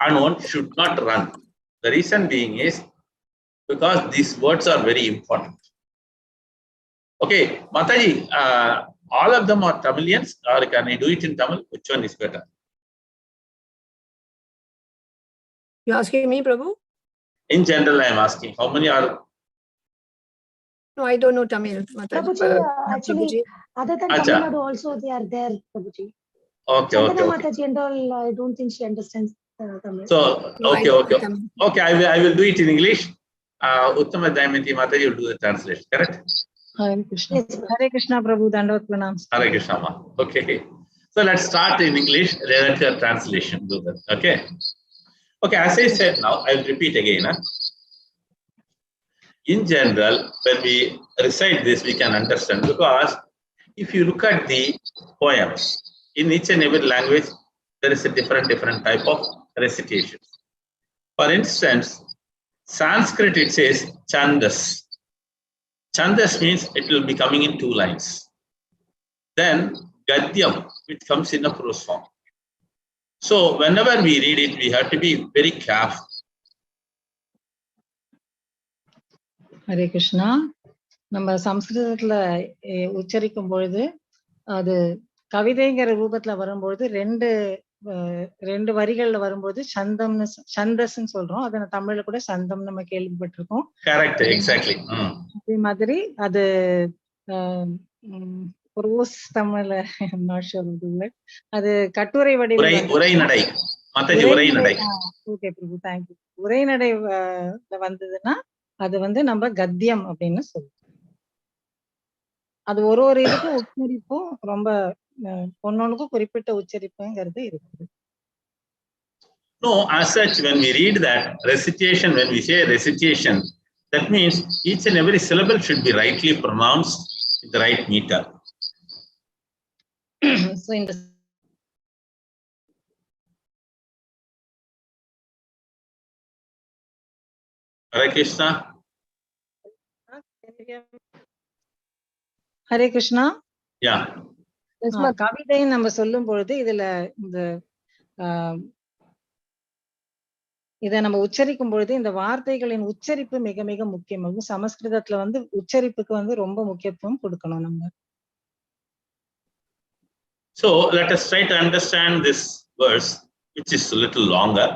and one should not run. The reason being is because these words are very important. Okay, Mataji, all of them are Tamilians, or can I do it in Tamil? Which one is better? You're asking me, Prabhu? In general, I am asking how many are. No, I don't know Tamil. Prabhuji, actually, other than Acha. Tamil Nadu also they are there, Prabhuji. Okay, Chandana okay. Mataji and all, I don't think she understands Tamil. So, No, I okay, don't know okay. Tamil. Okay, I will do it in English. Uttama Daimanti Mataji will do the translation, correct? Hare Krishna. Yes, Hare Krishna, Prabhu. Dandavat pranam. Hare Krishna ma. Okay. So let's start in English, then the translation do that. Okay. Okay, as I said now, I will repeat again. In general, when we recite this, we can understand, because if you look at the poems, in each and every language, there is a different type of recitation. For instance, Sanskrit, it says chandas. Chandas means it will be coming in 2 lines. Then gadyam, which comes in a prose form. So whenever we read it, we have to be very careful. Hare Krishna. நம்ம சம்ஸ்கிருதத்துல உச்சரிக்கும் பொழுது அது கவிதைங்கிற ரூபத்துல வரும்பொழுது ரெண்டு வரிகள்ல வரும்போது சந்தஸ்ன்னு சொல்றோம். அதை தமிழ்ல கூட சந்தம் நம்ம கேள்விப்பட்டிருக்கோம். Correct, exactly. அதே மாதிரி அது ப்ரோஸ் தமிழ்ல அது கட்டுரை வடிவில் உரைநடை. மத்தஜி உரைநடை. ஓகே பிரபு, தேங்க்யூ. உரைநடை வந்ததுன்னா அது நம்ம கத்தியம் அப்படின்னு சொல்லுவோம். அது ஒரு இதுக்கும் உச்சரிப்பும் ரொம்ப ஒன்னொன்னுக்கும் குறிப்பிட்ட உச்சரிப்புங்கிறது இருக்குது. No, as such, when we read that recitation, when we say recitation, that means each and every syllable should be rightly pronounced in the right meter. So in the Hare Krishna. Hare Krishna. Yeah. கவிதை நம்ம சொல்லும் பொழுது இதுல இத நம்ம உச்சரிக்கும் பொழுது இந்த வார்த்தைகளின் உச்சரிப்பு மிக மிக முக்கியமாகும். சமஸ்கிருதத்துல உச்சரிப்புக்கு ரொம்ப முக்கியத்துவம் கொடுக்கணும் நம்ம. So let us try to understand this verse, which is a little longer.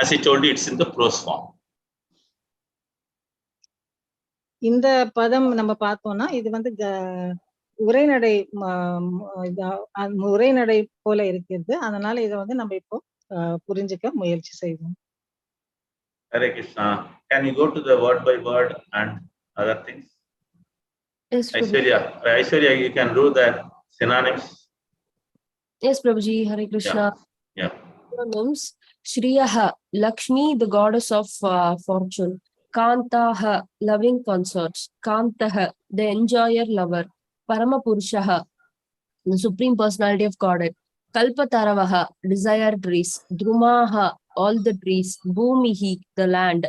As I told you, it's in the prose form. இந்த பதம் நம்ம பார்த்தோம்னா இது உரைநடை போல இருக்கிறது. அதனால இதை நம்ம இப்போ புரிஞ்சுக்க முயற்சி செய்வோம். Hare Krishna. Can you go to the word by word and other things? Yes, Aishwarya, you can do that synonyms. Yes, Prabhuji. Hare Krishna. Yeah. Synonyms: Shriyaha, Lakshmi, the goddess of fortune. Kantaha, loving consorts. Kantaha, the enjoyer, lover. Paramapurushaha, the supreme personality of Godhead. Kalpataravaha, desire trees. Drumaha, all the trees. Bhumihi, the land.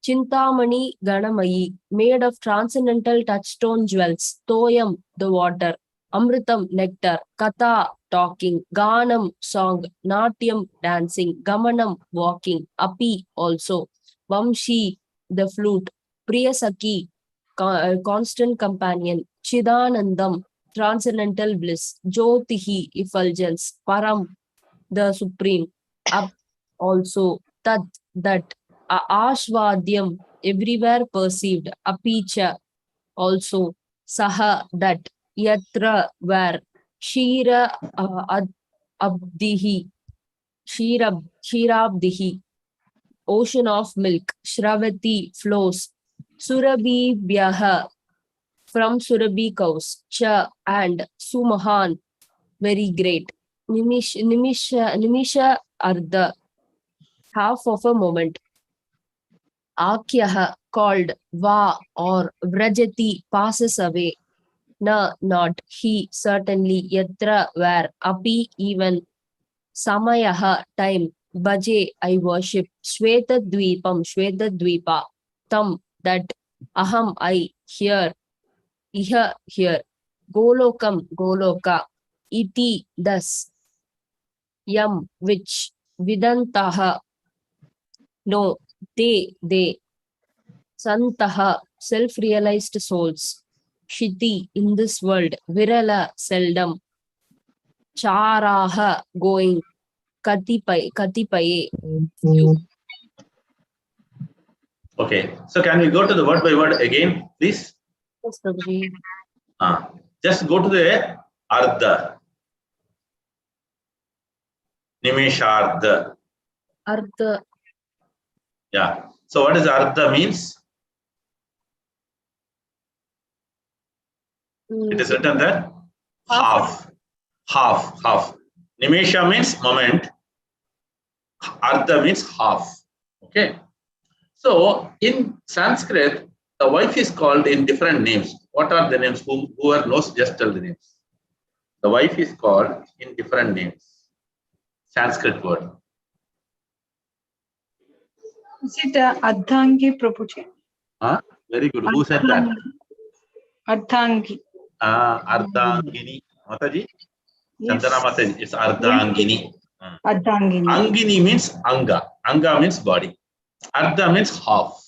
Chintamani Ganamayi, made of transcendental touchstone jewels. Toyam, the water. Amritam, nectar. Katha, talking. Ganam, song. Natyam, dancing. Gamanam, walking. Api, also. Vamshi, the flute. Priyasaki, constant companion. Chidanandam, transcendental bliss. Jyotihi, effulgence. Param, the supreme. Up, also. Tat, that. Ashvadyam, everywhere perceived. Apicha, also. Saha, that. Yatra, where. Shira abdihi, Shirabdihi, ocean of milk. Shravati, flows. Surabhi Byaha, from Surabhi cows. Cha, and. Sumahan, very great. Nimisha Ardha, half of a moment. Akyaha, called. Va, or. Vrajati, passes away. Na, not. He, certainly. Yatra, where. Api, even. Samayaha, time. Bhaje, I worship. Shvetadvipam, Shvetadvipa. Tam, that. Aham, I, here. Iha, here. Golokam, Goloka. Iti, thus. Yam, which. Vidantaha, No, they. Santaha, self-realized souls. Shiti, in this world. Virala, seldom. Charaha, going. Katipaye, few. Okay. So can we go to the word by word again, please? Yes, Prabhuji. Just go to the Ardha. Nimeshardha. Artha. Yeah. So what does Ardha means? It is written there. Half. Nimesha means moment. Ardha means half. Okay. So in Sanskrit, the wife is called in different names. What are the names? Whoever knows, just tell the names. The wife is called in different names. Sanskrit word. Is it Ardhangi, Prabhuji? Very good. Who said that? Ardhangi. Ardhangini. Mataji? Yes. Chandana Mataji. It's Ardhangini. Ardhangini. Angini means Anga. Anga means body. Ardha means half.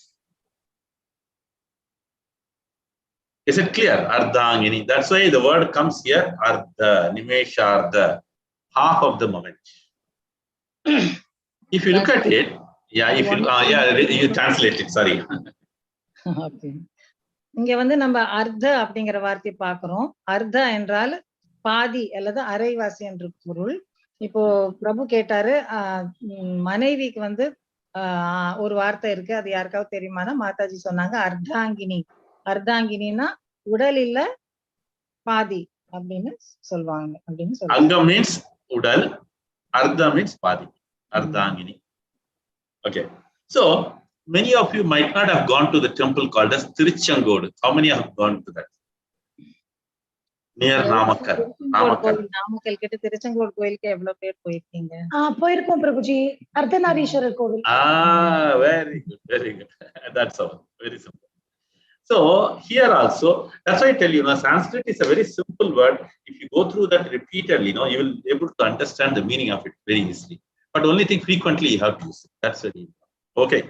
Is it clear? Ardhangini. That's why the word comes here. Ardha, Nimesharda. Half of the moment. If you look at it, you translate it. Sorry. Okay. இங்க வந்து நம்ம அர்த்த அப்படிங்கிற வார்த்தை பார்க்கிறோம். அர்த்த என்றால் பாதி அல்லது அரைவாசி என்று பொருள். இப்போ பிரபு கேட்டாரு மனைவிக்கு வந்து ஒரு வார்த்தை இருக்கு, அது யாருக்காவது தெரியுமானா மாதாஜி சொன்னாங்க அர்த்தாங்கினி. அர்த்தாங்கினா உடல் இல்ல பாதி அப்படின்னு சொல்லுவாங்க அப்படின்னு சொல்லுவாங்க. Anga means udal, Ardha means பாதி. Ardhangini. Okay. So many of you might not have gone to the temple called as Tiruchengodu. How many have gone to that? Near Namakkal. Namakkal கிட்ட திருச்செங்கோடு கோயிலுக்கு எவ்வளவு பேர் போயிருக்கீங்க? போயிருக்கோம் பிரபுஜி. அர்த்தநாரீஸ்வரர் கோவில். Very good, very good. That's all. Very simple. So here also, that's why I tell you, Sanskrit is a very simple word. If you go through that repeatedly, you will be able to understand the meaning of it very easily. But only thing frequently you have to use it. That's very important. Okay.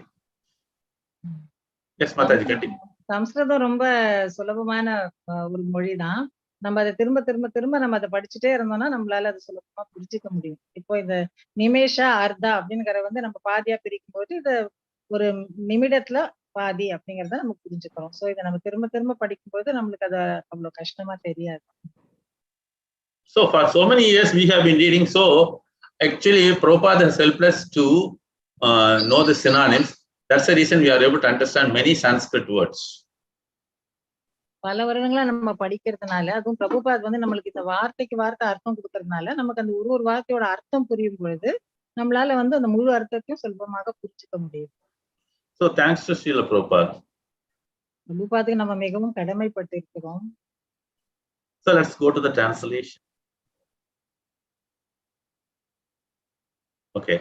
Yes, Mataji, continue. சம்ஸ்கிருதம் ரொம்ப சுலபமான ஒரு மொழிதான். நம்ம அதை திரும்ப திரும்ப திரும்ப நம்ம அதை படிச்சுட்டே இருந்தோம்னா நம்மளால அதை சுலபமா புரிஞ்சுக்க முடியும். இப்போ இந்த நிமேஷா அர்த்தா அப்படிங்கிற வந்து நம்ம பாதியா பிரிக்கும் போது இத ஒரு நிமிடத்துல பாதி அப்படிங்கறத நம்ம புரிஞ்சுக்கிறோம். சோ இதை நம்ம திரும்ப திரும்ப படிக்கும்போது நம்மளுக்கு அது அவ்வளவு கஷ்டமா தெரியாது. So for so many years we have been reading. So actually Prabhupada has helped us to know the synonyms. That's the reason we are able to understand many Sanskrit words. பல வருடங்களா நம்ம படிக்கிறதுனால, அதுவும் பிரபுபாத் வந்து நம்மளுக்கு இந்த வார்த்தைக்கு வார்த்தை அர்த்தம் கொடுக்கறதுனால நமக்கு அந்த ஒரு வார்த்தையோட அர்த்தம் புரியும் பொழுது நம்மளால வந்து அந்த முழு அர்த்தத்தையும் சுலபமாக புரிஞ்சுக்க முடியும். So thanks to Srila Prabhupada. பிரபுபாத்துக்கு நம்ம மிகவும் கடமைப்பட்டு இருக்கிறோம். So let's go to the translation. Okay.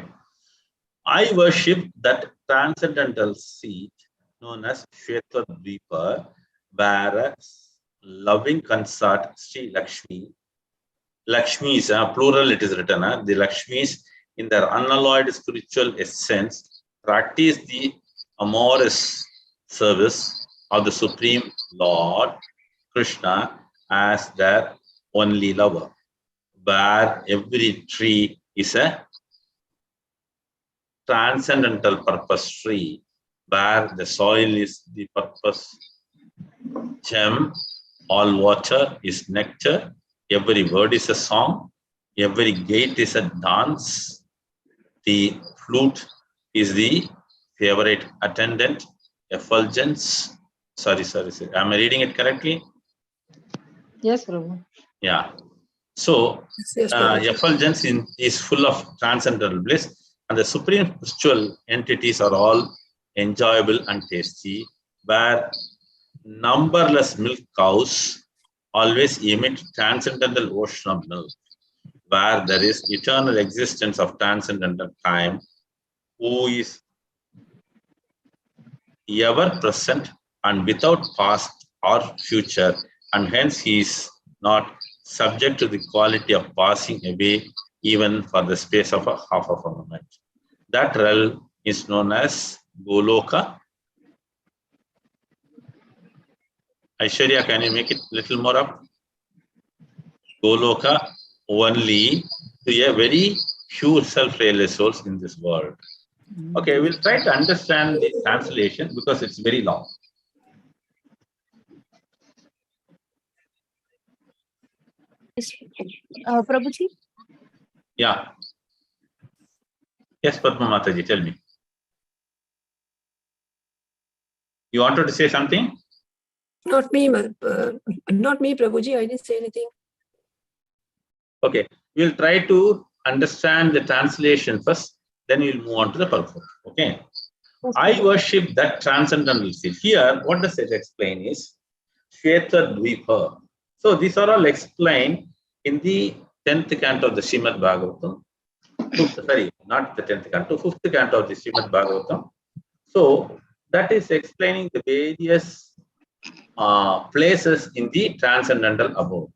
I worship that transcendental seat known as Shvetadvipa, where a loving consort Sri Lakshmi, Lakshmis, plural it is written, the Lakshmis in their unalloyed spiritual essence practice the amorous service of the Supreme Lord Krishna as their only lover, where every tree is a transcendental purpose tree, where the soil is the purpose gem, all water is nectar, every word is a song, every gate is a dance, the flute is the favorite attendant, effulgence. Sorry. Am I reading it correctly? Yes, Prabhu. Yeah. So effulgence is full of transcendental bliss, and the supreme spiritual entities are all enjoyable and tasty, where numberless milk cows always emit transcendental ocean of milk, where there is eternal existence of transcendental time, who is ever present and without past or future, and hence he is not subject to the quality of passing away even for the space of a half of a moment. That realm is known as Goloka. Aishwarya, can you make it little more up? Goloka only to a very pure self-realized souls in this world. Okay, we'll try to understand the translation because it's very long. Prabhuji? Yeah. Yes, Padma Mataji, tell me. You wanted to say something? Not me, Prabhuji. I didn't say anything. Okay, we'll try to understand the translation first, then we'll move on to the purport. Okay. I worship that transcendental seed. Here, what does it explain is Shweta Dvipa. So these are all explained in the 10th canto of the Srimad Bhagavatam. Sorry, not the 10th canto, 5th canto of the Srimad Bhagavatam. So that is explaining the various places in the transcendental abode.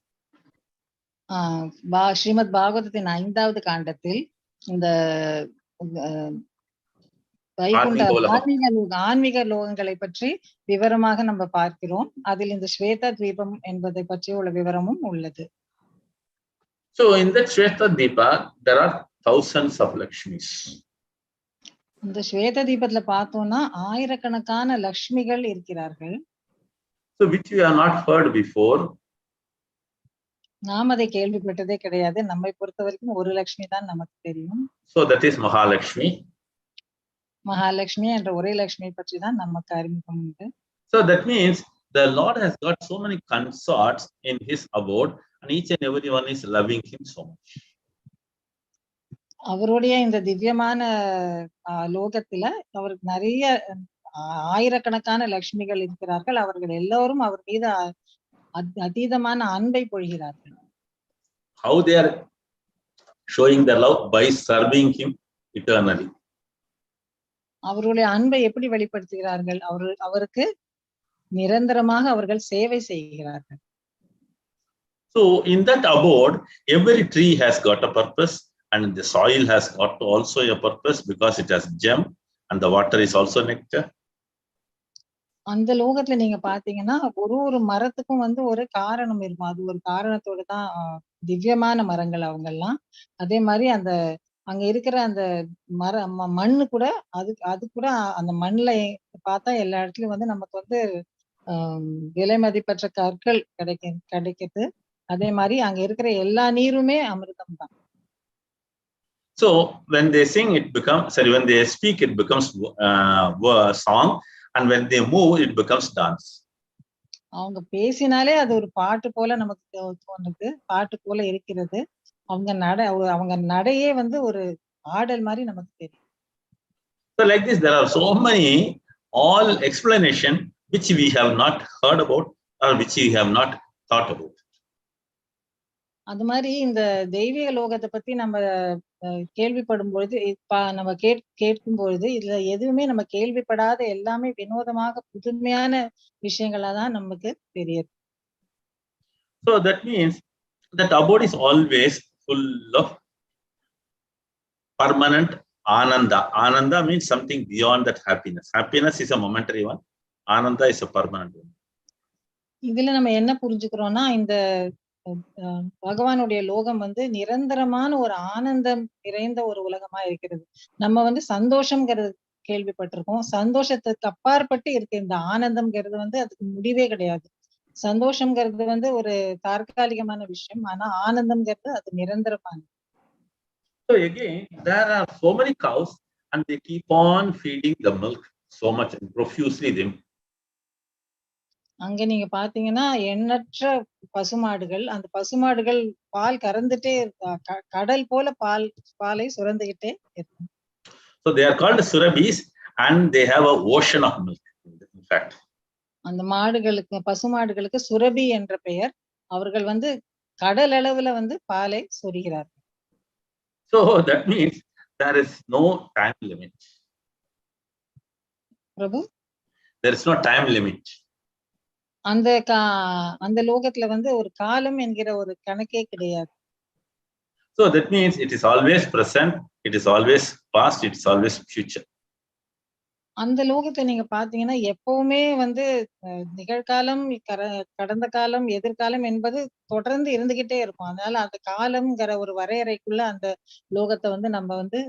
Srimad பாகவதத்தின் 5வது காண்டத்தில் இந்த வைகுண்ட ஆன்மீக லோகங்களை பற்றி விவரமாக நம்ம பார்க்கிறோம். அதில் இந்த ஸ்வேதா தீபம் என்பதை பற்றி உள்ள விவரமும் உள்ளது. So in that Shweta Deepa, there are thousands of Lakshmis. இந்த ஸ்வேத தீபத்துல பார்த்தோம்னா ஆயிரக்கணக்கான லக்ஷ்மிகள் இருக்கிறார்கள். So which we have not heard before. நாம் அதை கேள்விப்பட்டதே கிடையாது. நம்மை பொறுத்த வரைக்கும் ஒரு லக்ஷ்மி தான் நமக்கு தெரியும். So that is Mahalakshmi. Mahalakshmi என்ற ஒரே லட்சுமி பற்றி தான் நமக்கு அறிமுகம் உண்டு. So that means the Lord has got so many consorts in his abode and each and every one is loving him so much. அவருடைய இந்த திவ்யமான லோகத்துல அவருக்கு நிறைய ஆயிரக்கணக்கான லட்சுமிகள் இருக்கிறார்கள். அவர்கள் எல்லோரும் அவர் மீது அதீதமான அன்பை பொழிகிறார்கள். How they are showing their love? By serving him eternally. அவருடைய அன்பை எப்படி வெளிப்படுத்துகிறார்கள்? அவருக்கு நிரந்தரமாக அவர்கள் சேவை செய்கிறார்கள். So in that abode, every tree has got a purpose and the soil has got also a purpose because it has gem and the water is also nectar. அந்த லோகத்துல நீங்க பாத்தீங்கன்னா ஒரு மரத்துக்கும் ஒரு காரணம் இருக்கும். அது ஒரு காரணத்தோட தான் திவ்யமான மரங்கள் அவங்க எல்லாம். அதே மாதிரி அந்த அங்க இருக்கிற அந்த மண்ணு கூட அது கூட அந்த மண்ணுல பார்த்தா எல்லா இடத்துலயும் நமக்கு விலை மதிப்பற்ற கற்கள் கிடைக்குது. அதே மாதிரி அங்க இருக்கிற எல்லா நீருமே அமிர்தம் தான். So when they sing, when they speak, it becomes song, and when they move, it becomes dance. அவங்க பேசினாலே அது ஒரு பாட்டு போல நமக்கு தோணுது, பாட்டு போல இருக்கிறது. அவங்க நடையே ஒரு ஆடல் மாதிரி நமக்கு தெரியும். So like this, there are so many all explanation which we have not heard about or which we have not thought about. அது மாதிரி இந்த தெய்வீக லோகத்தை பத்தி நம்ம கேள்விப்படும் பொழுது நம்ம கேட்கும் பொழுது இதுல எதுவுமே நம்ம கேள்விப்படாத எல்லாமே வினோதமாக புதுமையான விஷயங்களா தான் நமக்கு தெரியுது. So that means that abode is always full of permanent ananda. Ananda means something beyond that happiness. Happiness is a momentary one. Ananda is a permanent one. இதுல நம்ம என்ன புரிஞ்சுக்கிறோம்னா இந்த பகவானுடைய லோகம் நிரந்தரமான ஒரு ஆனந்தம் நிறைந்த ஒரு உலகமா இருக்கிறது. நம்ம சந்தோஷம்ங்கிறது கேள்விப்பட்டிருக்கோம். சந்தோஷத்துக்கு அப்பாற்பட்டு இருக்கு இந்த ஆனந்தம்ங்கிறது அதுக்கு முடிவே கிடையாது. சந்தோஷம்ங்கிறது ஒரு தற்காலிகமான விஷயம். ஆனா ஆனந்தம்ங்கிறது அது நிரந்தரமானது. So again, there are so many cows and they keep on feeding the milk so much and profusely them. அங்க நீங்க பாத்தீங்கன்னா எண்ணற்ற பசுமாடுகள், அந்த பசுமாடுகள் பால் கறந்துட்டே கடல் போல பாலை சுரந்துகிட்டே இருக்கும். So they are called surabhis and they have an ocean of milk. In fact, அந்த பசுமாடுகளுக்கு சுரபி என்ற பெயர். அவர்கள் கடல் அளவுல பாலை சொரிகிறார்கள். So that means there is no time limit. Prabhu, there is no time limit. அந்த லோகத்துல ஒரு காலம் என்கிற ஒரு கணக்கே கிடையாது. So that means it is always present, it is always past, it is always future. அந்த லோகத்தை நீங்க பாத்தீங்கன்னா எப்பவுமே வந்து நிகழ்காலம், கடந்த காலம், எதிர்காலம் என்பது தொடர்ந்து இருந்துகிட்டே இருக்கும். அதனால அந்த காலம்ங்கிற ஒரு வரையறைக்குள்ள அந்த லோகத்தை வந்து நம்ம வந்து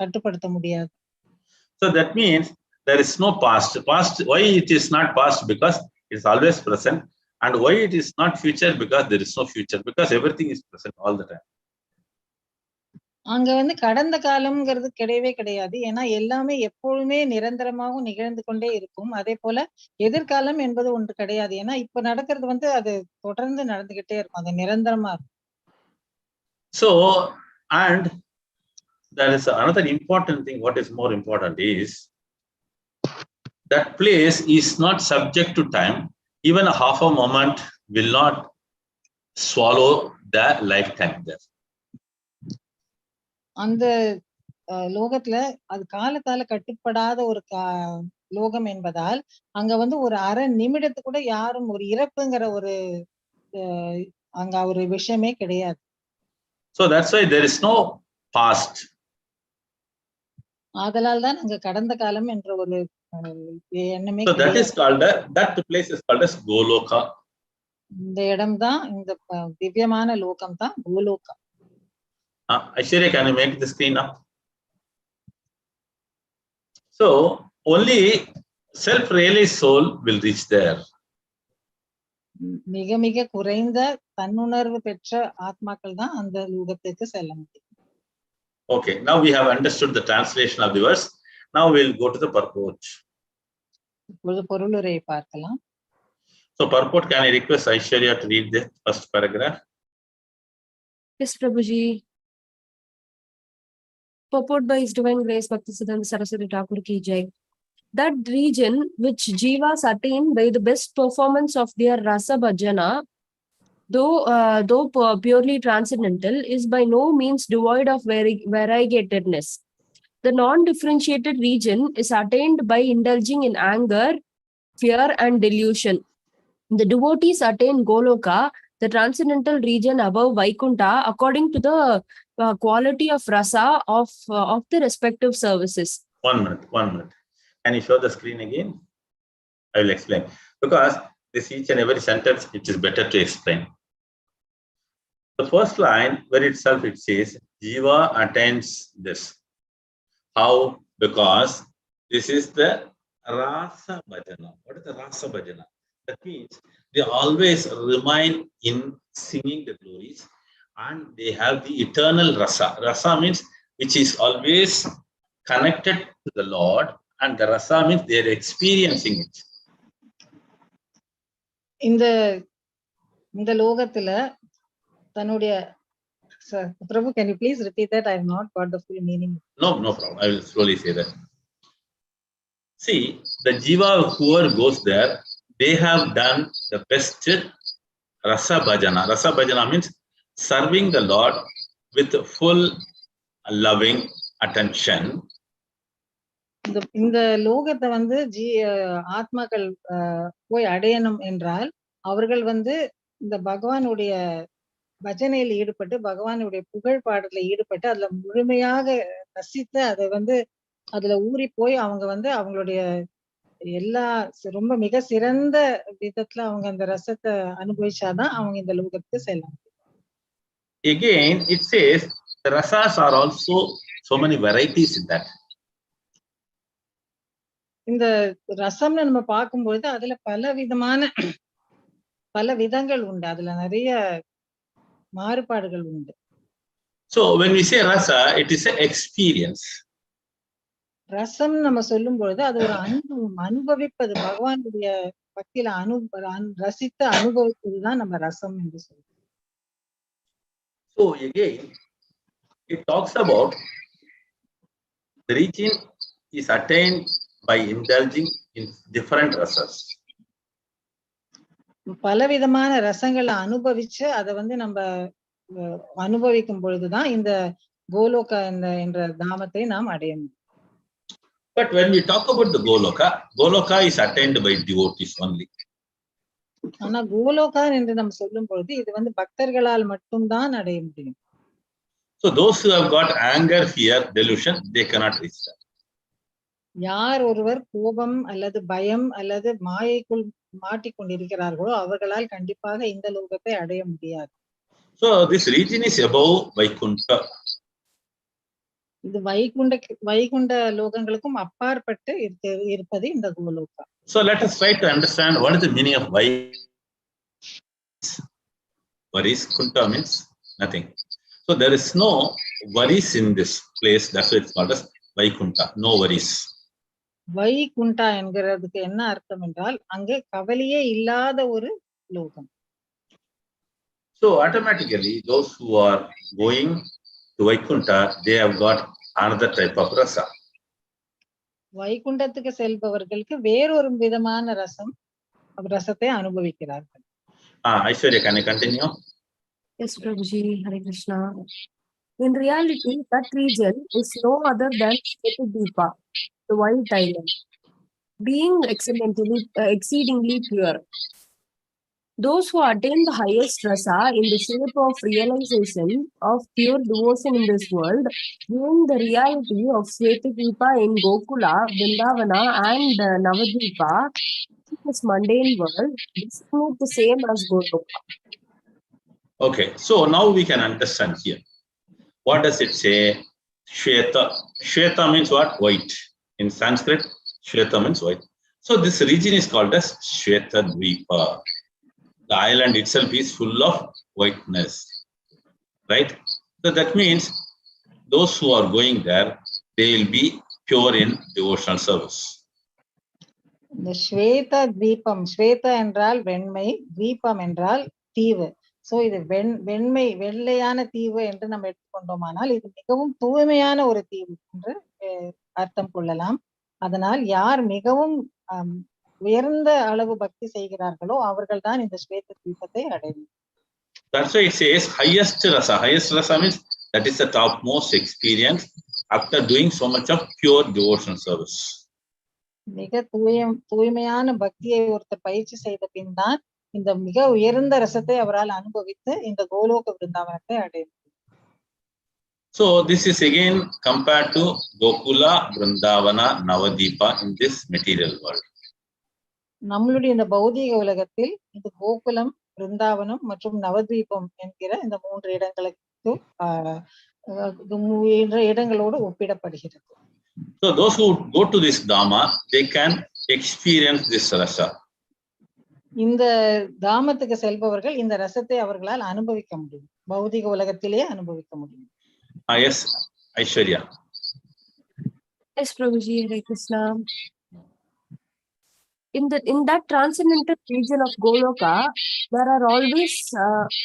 கட்டுப்படுத்த முடியாது. So that means there is no past. Past, why it is not past? Because it's always present. And why it is not future? Because there is no future. Because everything is present all the time. அங்க வந்து கடந்த காலம்ங்கிறது கிடையவே கிடையாது. ஏன்னா எல்லாமே எப்பொழுதுமே நிரந்தரமாகவும் நிகழ்ந்து கொண்டே இருக்கும். அதே போல எதிர்காலம் என்பது ஒன்று கிடையாது. ஏன்னா இப்ப நடக்கிறது வந்து அது தொடர்ந்து நடந்துகிட்டே இருக்கும். அது நிரந்தரமா இருக்கும். So, and there is another important thing. What is more important is that place is not subject to time. Even a half a moment will not swallow the lifetime there. அந்த லோகத்துல அது காலத்தால கட்டுப்படாத ஒரு லோகம் என்பதால் அங்க வந்து ஒரு அரை நிமிடத்துக்கு கூட யாரும் ஒரு இறப்புங்கிற ஒரு அங்க ஒரு விஷயமே கிடையாது. So that's why there is no past. அதனால தான் அங்க கடந்த காலம் என்ற ஒரு எண்ணமே So that is called that place is called as Goloka. இந்த இடம் தான் இந்த திவ்யமான லோகம் தான் கோலோகா. Aishwarya, can you make the screen up? So only self-realized soul will reach there. மிக மிக குறைந்த தன்னுணர்வு பெற்ற ஆத்மாக்கள் தான் அந்த லோகத்துக்கு செல்ல முடியும். Okay, now we have understood the translation of the verse. Now we'll go to the purport. இப்பொழுது பொருளுரையை பார்க்கலாம். So purport, can I request Aishwarya to read the first paragraph? Yes, Prabhuji. Purport by His Divine Grace Bhaktisiddhanta Saraswati Thakur ki jai. That region which jivas attain by the best performance of their rasa bhajana, though purely transcendental, is by no means devoid of variegatedness. The non-differentiated region is attained by indulging in anger, fear, and delusion. The devotees attain Goloka, the transcendental region above Vaikunta, according to the quality of rasa of the respective services. 1 minute. Can you show the screen again? I will explain. Because this each and every sentence, it is better to explain. The first line, where itself it says, Jiva attains this. How? Because this is the rasa bhajana. What is the rasa bhajana? That means they always remain in singing the glories and they have the eternal rasa. Rasa means which is always connected to the Lord, and the rasa means they are experiencing it. இந்த லோகத்துல தன்னுடைய Prabhu, can you please repeat that? I have not got the full meaning. No problem. I will slowly say that. See, the jiva, whoever goes there, they have done the best rasa bhajana. Rasa bhajana means serving the Lord with full loving attention. இந்த லோகத்தை வந்து ஆத்மாக்கள் போய் அடையணும் என்றால் அவர்கள் வந்து இந்த பகவானுடைய பஜனையில் ஈடுபட்டு பகவானுடைய புகழ் பாடல ஈடுபட்டு அதுல முழுமையாக ரசித்து அதை வந்து அதுல ஊறி போய் அவங்க வந்து அவங்களுடைய எல்லா ரொம்ப மிக சிறந்த விதத்துல அவங்க அந்த ரசத்தை அனுபவிச்சாதான் அவங்க இந்த லோகத்துக்கு செல்லலாம். Again, it says the rasas are also so many varieties in that. இந்த ரசம்னு நம்ம பார்க்கும்போது அதுல பல விதங்கள் உண்டு. அதுல நிறைய மாறுபாடுகள் உண்டு. So when we say rasa, it is an experience. ரசம் நம்ம சொல்லும் பொழுது அது ஒரு அனுபவிப்பது, பகவானுடைய பக்தியில ரசித்து அனுபவிப்பதுதான் நம்ம ரசம் என்று சொல்றோம். So again, it talks about the region is attained by indulging in different rasas. பலவிதமான ரசங்களை அனுபவிச்சு அதை வந்து நம்ம அனுபவிக்கும் பொழுதுதான் இந்த கோலோகா என்ற தாமத்தை நாம் அடைய முடியும். But when we talk about the Goloka is attained by devotees only. ஆனா கோலோகா என்று நம்ம சொல்லும் பொழுது இது வந்து பக்தர்களால் மட்டும்தான் அடைய முடியும். So those who have got anger, fear, delusion, they cannot reach that. யார் ஒருவர் கோபம் அல்லது பயம் அல்லது மாயைக்குள் மாட்டிக்கொண்டிருக்கிறார்களோ அவர்களால் கண்டிப்பாக இந்த லோகத்தை அடைய முடியாது. So this region is above Vaikuntha. இது வைகுண்ட லோகங்களுக்கும் அப்பாற்பட்டு இருப்பது இந்த கோலோகா. So let us try to understand what is the meaning of worries. Kunta means nothing. So there is no worries in this place. That's why it's called as Vaikunta. No worries. Vaikuntha என்கிறதுக்கு என்ன அர்த்தம் என்றால் அங்கே கவலையே இல்லாத ஒரு லோகம். So automatically those who are going to Vaikunta, they have got another type of rasa. வைகுண்டத்துக்கு செல்பவர்களுக்கு வேறொரு விதமான ரசத்தை அனுபவிக்கிறார்கள். Aishwarya, can you continue? Yes, Prabhuji, Hare Krishna. In reality, that region is no other than Svetadvipa, the white island, being exceedingly pure. Those who attain the highest rasa in the shape of realization of pure devotion in this world, viewing the reality of Svetadvipa in Gokula, Vrindavana and Navadvipa, this mundane world, is not the same as Goloka. Okay, so now we can understand here. What does it say? Shweta. Shweta means what? White. In Sanskrit, Shweta means white. So this region is called as Shvetadvipa. The island itself is full of whiteness. Right? So that means those who are going there, they will be pure in devotional service. இந்த ஸ்வேத தீபம், ஸ்வேத என்றால் வெண்மை, தீபம் என்றால் தீவு. So இது வெள்ளையான தீவு என்று நம்ம எடுத்துக்கொண்டோமானால் இது மிகவும் தூய்மையான ஒரு தீவு என்று அர்த்தம் கொள்ளலாம். அதனால் யார் மிகவும் உயர்ந்த அளவு பக்தி செய்கிறார்களோ அவர்கள் தான் இந்த ஸ்வேத தீபத்தை அடையும். That's why it says highest rasa. Highest rasa means that is the topmost experience after doing so much of pure devotional service. மிக தூய்மையான பக்தியை ஒருத்தர் பயிற்சி செய்த பின் தான் இந்த மிக உயர்ந்த ரசத்தை அவரால் அனுபவித்து இந்த கோலோக விருந்தாவனத்தை அடையும். So this is again compared to Gokula, Vrindavana, Navadvipa in this material world. நம்மளுடைய இந்த பௌதீக உலகத்தில் இந்த கோகுலம், பிருந்தாவனம் மற்றும் நவத்வீபம் என்கிற இந்த 3 இடங்களோடு ஒப்பிடப்படுகிறது. So those who go to this Dhamma, they can experience this rasa. இந்த தாமத்துக்கு செல்பவர்கள் இந்த ரசத்தை அவர்களால் அனுபவிக்க முடியும், பௌதிக உலகத்திலேயே அனுபவிக்க முடியும். Yes, Aishwarya. Yes, Prabhuji, Hare Krishna. In that transcendental region of Goloka, there are always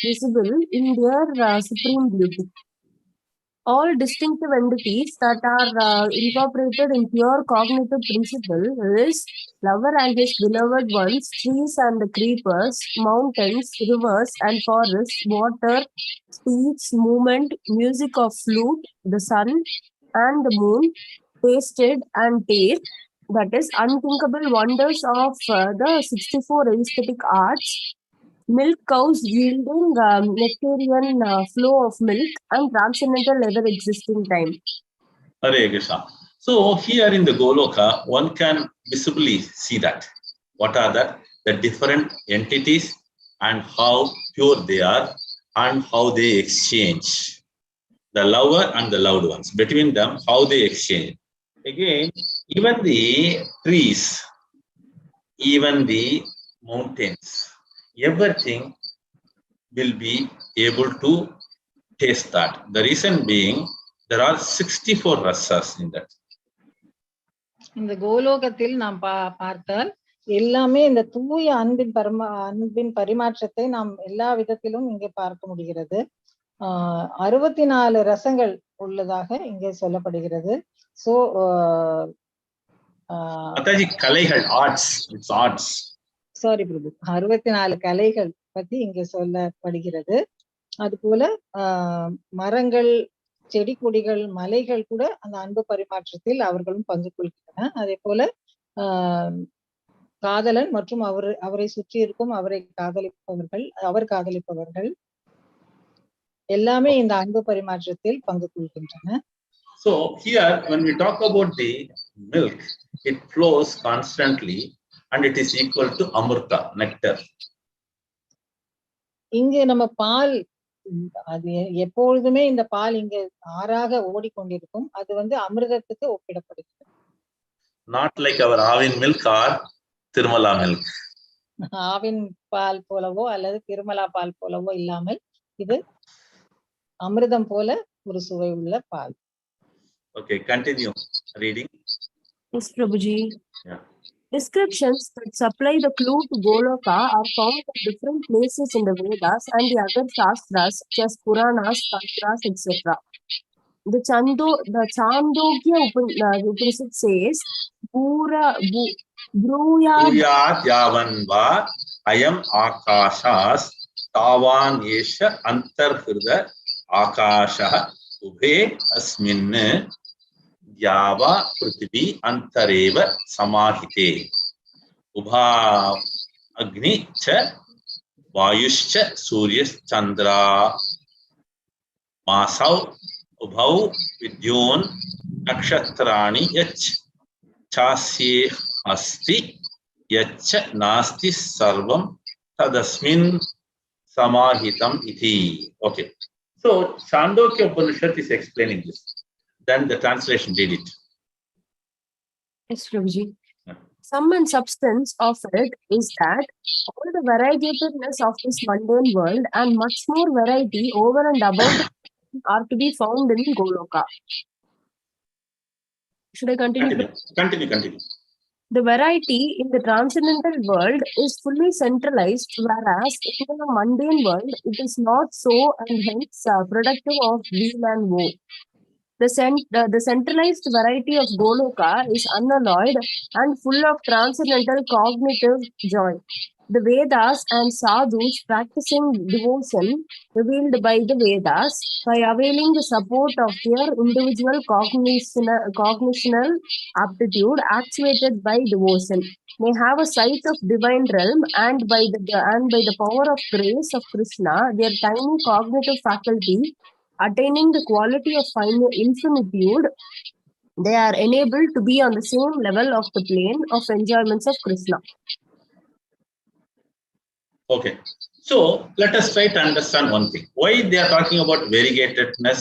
visible in their supreme beauty. All distinctive entities that are incorporated in pure cognitive principle is lover and his beloved ones, trees and the creepers, mountains, rivers and forests, water, speech, movement, music of flute, the sun and the moon, tasted and taste, that is unthinkable wonders of the 64 aesthetic arts, milk cows yielding nectarian flow of milk and transcendental ever existing time. Hare Krishna. So here in the Goloka, one can visibly see that. What are that? The different entities and how pure they are and how they exchange. The lover and the loved ones. Between them, how they exchange. Again, even the trees, even the mountains, everything will be able to taste that. The reason being, there are 64 rasas in that. இந்த கோலோகத்தில் நாம் பார்த்தால் எல்லாமே இந்த தூய அன்பின் பரிமாற்றத்தை நாம் எல்லா விதத்திலும் இங்கே பார்க்க முடிகிறது. 64 ரசங்கள் உள்ளதாக இங்கே சொல்லப்படுகிறது. சோ கலைகள், ஆர்ட்ஸ், இட்ஸ் ஆர்ட்ஸ். சாரி பிரபு, 64 கலைகள் பத்தி இங்க சொல்லப்படுகிறது. அது போல மரங்கள், செடி கொடிகள், மலைகள் கூட அந்த அன்பு பரிமாற்றத்தில் அவர்களும் பங்கு கொள்கின்றன. அதே போல காதலன் மற்றும் அவரை சுற்றி இருக்கும் அவர் காதலிப்பவர்கள் எல்லாமே இந்த அன்பு பரிமாற்றத்தில் பங்கு கொள்கின்றன. So here when we talk about the milk, it flows constantly and it is equal to amrita, nectar. இங்க நம்ம பால் அது எப்பொழுதுமே இந்த பால் இங்க ஆறாக ஓடிக்கொண்டிருக்கும். அது வந்து அமிர்தத்துக்கு ஒப்பிடப்படுகிறது. Not like our Avin milk or Tirumala milk. Aavin பால் போலவோ அல்லது திருமலா பால் போலவோ இல்லாமல் இது அமிர்தம் போல ஒரு சுவை உள்ள பால். Okay, continue reading. Yes, Prabhuji. Yeah. Descriptions that supply the clue to Goloka are found at different places in the Vedas and the other Shastras such as Puranas, Tantras, etc. The Chandogya Upanishad says, Bruyat yavan va ayam akashas tavan yesha antarhrida akashah ubhe asmin yava prithvi antareva samahite ubha agni cha vayuscha suryas chandra masav ubhau vidyon nakshatrani yach chasye asti yacha nasti sarvam tadasmin samahitam iti. Okay. So Chandogya Upanishad is explaining this. Then the translation did it. Yes, Prabhuji. Yeah. Sum and substance of it is that all the variegatedness of this mundane world and much more variety over and above are to be found in Goloka. Should I continue? Continue. The variety in the transcendental world is fully centralized, whereas in the mundane world it is not so, and hence productive of weal and woe. The centralized variety of Goloka is unalloyed and full of transcendental cognitive joy. The Vedas and sadhus practicing devotion revealed by the Vedas, by availing the support of their individual cognitional aptitude actuated by devotion, may have a sight of divine realm, and by the power of grace of Krishna, their tiny cognitive faculty attaining the quality of infinitude, they are enabled to be on the same level of the plane of enjoyments of Krishna. Okay. So let us try to understand one thing. Why they are talking about variegatedness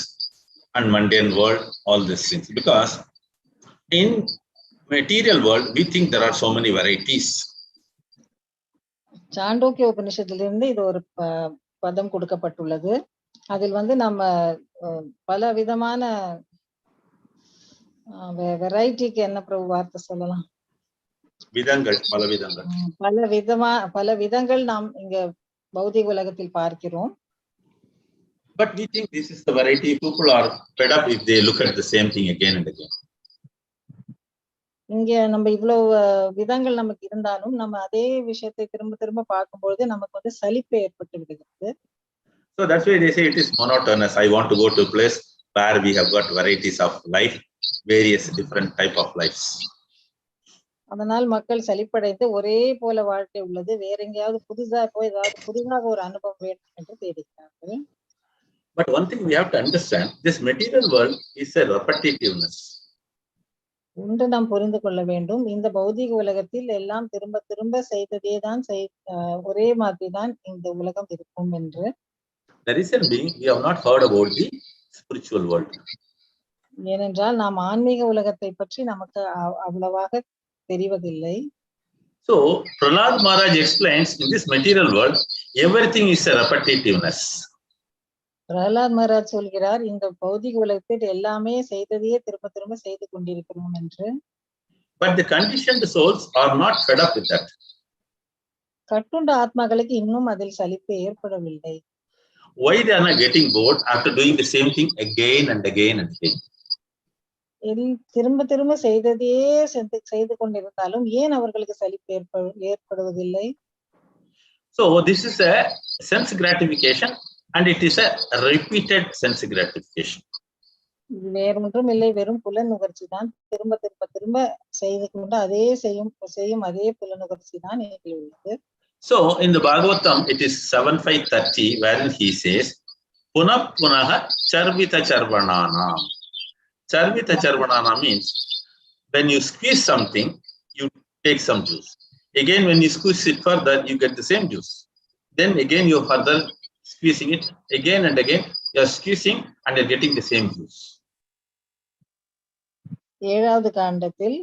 and mundane world, all these things? Because in material world, we think there are so many varieties. சாண்டோக்கிய உபனிஷத்திலிருந்து இது ஒரு பதம் கொடுக்கப்பட்டுள்ளது. அதில் வந்து நம்ம பல விதமான வெரைட்டிக்கு என்ன வார்த்தை சொல்லலாம்? பல விதங்கள் நாம் இங்க பௌதிக உலகத்தில் பார்க்கிறோம். But we think this is the variety. People are fed up if they look at the same thing again and again. இங்க நம்ம இவ்வளவு விதங்கள் நமக்கு இருந்தாலும் நம்ம அதே விஷயத்தை திரும்ப திரும்ப பார்க்கும்போது நமக்கு வந்து சலிப்பு ஏற்பட்டு விடுகிறது. So that's why they say it is monotonous. I want to go to a place where we have got varieties of life, various different type of lives. அதனால் மக்கள் சலிப்படைந்து ஒரே போல வாழ்க்கை உள்ளது, வேற எங்கேயாவது புதுசா போய் ஏதாவது புதிதாக ஒரு அனுபவம் வேண்டும் என்று தேடிக்கிறார்கள். But one thing we have to understand, this material world is a repetitiveness. ஒன்று நாம் புரிந்து கொள்ள வேண்டும், இந்த பௌதிக உலகத்தில் எல்லாம் திரும்ப திரும்ப செய்ததே தான் ஒரே மாதிரி தான் இந்த உலகம் இருக்கும் என்று. The reason being, we have not heard about the spiritual world. ஏனென்றால் நாம் ஆன்மீக உலகத்தை பற்றி நமக்கு அவ்வளவாக தெரிவதில்லை. So Prahlad Maharaj explains, in this material world, everything is a repetitiveness. Prahalad Maharaj சொல்கிறார், இந்த பௌதிக உலகத்தில் எல்லாமே செய்ததையே திரும்ப திரும்ப செய்து கொண்டிருக்கிறோம் என்று. But the conditioned souls are not fed up with that. கட்டுண்ட ஆத்மாக்களுக்கு இன்னும் அதில் சலிப்பு ஏற்படவில்லை. Why they are not getting bored after doing the same thing again and again and again? திரும்ப திரும்ப செய்ததையே செய்து கொண்டிருந்தாலும் ஏன் அவர்களுக்கு சலிப்பு ஏற்படுவதில்லை? So this is a sense gratification and it is a repeated sense gratification. இது வேறொன்றும் இல்லை, வெறும் புல நுகர்ச்சி தான். திரும்ப திரும்ப திரும்ப செய்து கொண்டு அதே செய்யும் அதே புல நுகர்ச்சி தான் இதில் உள்ளது. So in the Bhagavatam it is 7.5.30 wherein he says punah punaha charvita charvanana. Charvita charvanana means when you squeeze something, you take some juice. Again, when you squeeze it further, you get the same juice. Then again, you're further squeezing it again and again. You're squeezing and you're getting the same juice. ஏழாவது காண்டத்தில்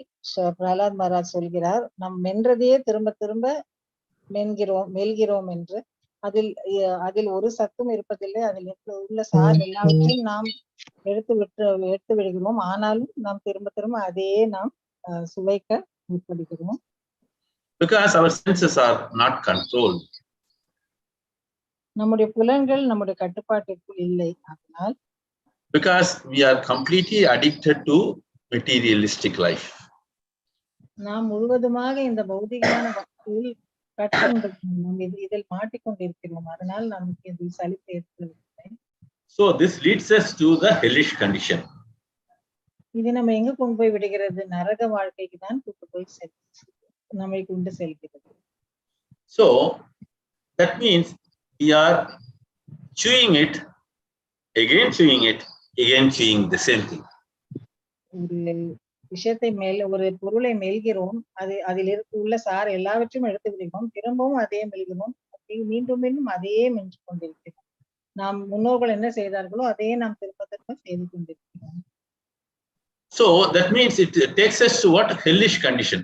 பிரஹலாத் மகாராஜ் சொல்கிறார், நம் மென்றதையே திரும்ப திரும்ப மெல்கிறோம் என்று. அதில் ஒரு சத்தும் இருப்பதில்லை. அதில் உள்ள சார் எல்லாவற்றையும் நாம் எடுத்து விடுகிறோம். ஆனாலும் நாம் திரும்ப திரும்ப அதையே நாம் சுவைக்க முற்படுகிறோம். Because our senses are not controlled. நம்முடைய புலன்கள் நம்முடைய கட்டுப்பாட்டிற்குள் இல்லை. அதனால் because we are completely addicted to materialistic life. நாம் முழுவதுமாக இந்த பௌதிகமான வாழ்க்கையில் கட்டுக்கொண்டிருக்கிறோம், இதில் மாட்டிக்கொண்டிருக்கிறோம். அதனால் நமக்கு இதில் சலிப்பு ஏற்படவில்லை. So this leads us to the hellish condition. இது நம்ம எங்க கொண்டு போய் விடுகிறது? நரக வாழ்க்கைக்கு தான் நம்மை கொண்டு செல்கிறது. So that means we are chewing it, again chewing the same thing. ஒரு விஷயத்தை ஒரு பொருளை மெல்கிறோம், அதில் உள்ள சார் எல்லாவற்றையும் எடுத்து விடுகிறோம், திரும்பவும் அதே மெல்கிறோம், மீண்டும் மீண்டும் அதையே மென்று கொண்டிருக்கிறோம். நாம் முன்னோர்கள் என்ன செய்தார்களோ அதையே நாம் திரும்ப திரும்ப செய்து கொண்டிருக்கிறோம். So that means it takes us to what? Hellish condition.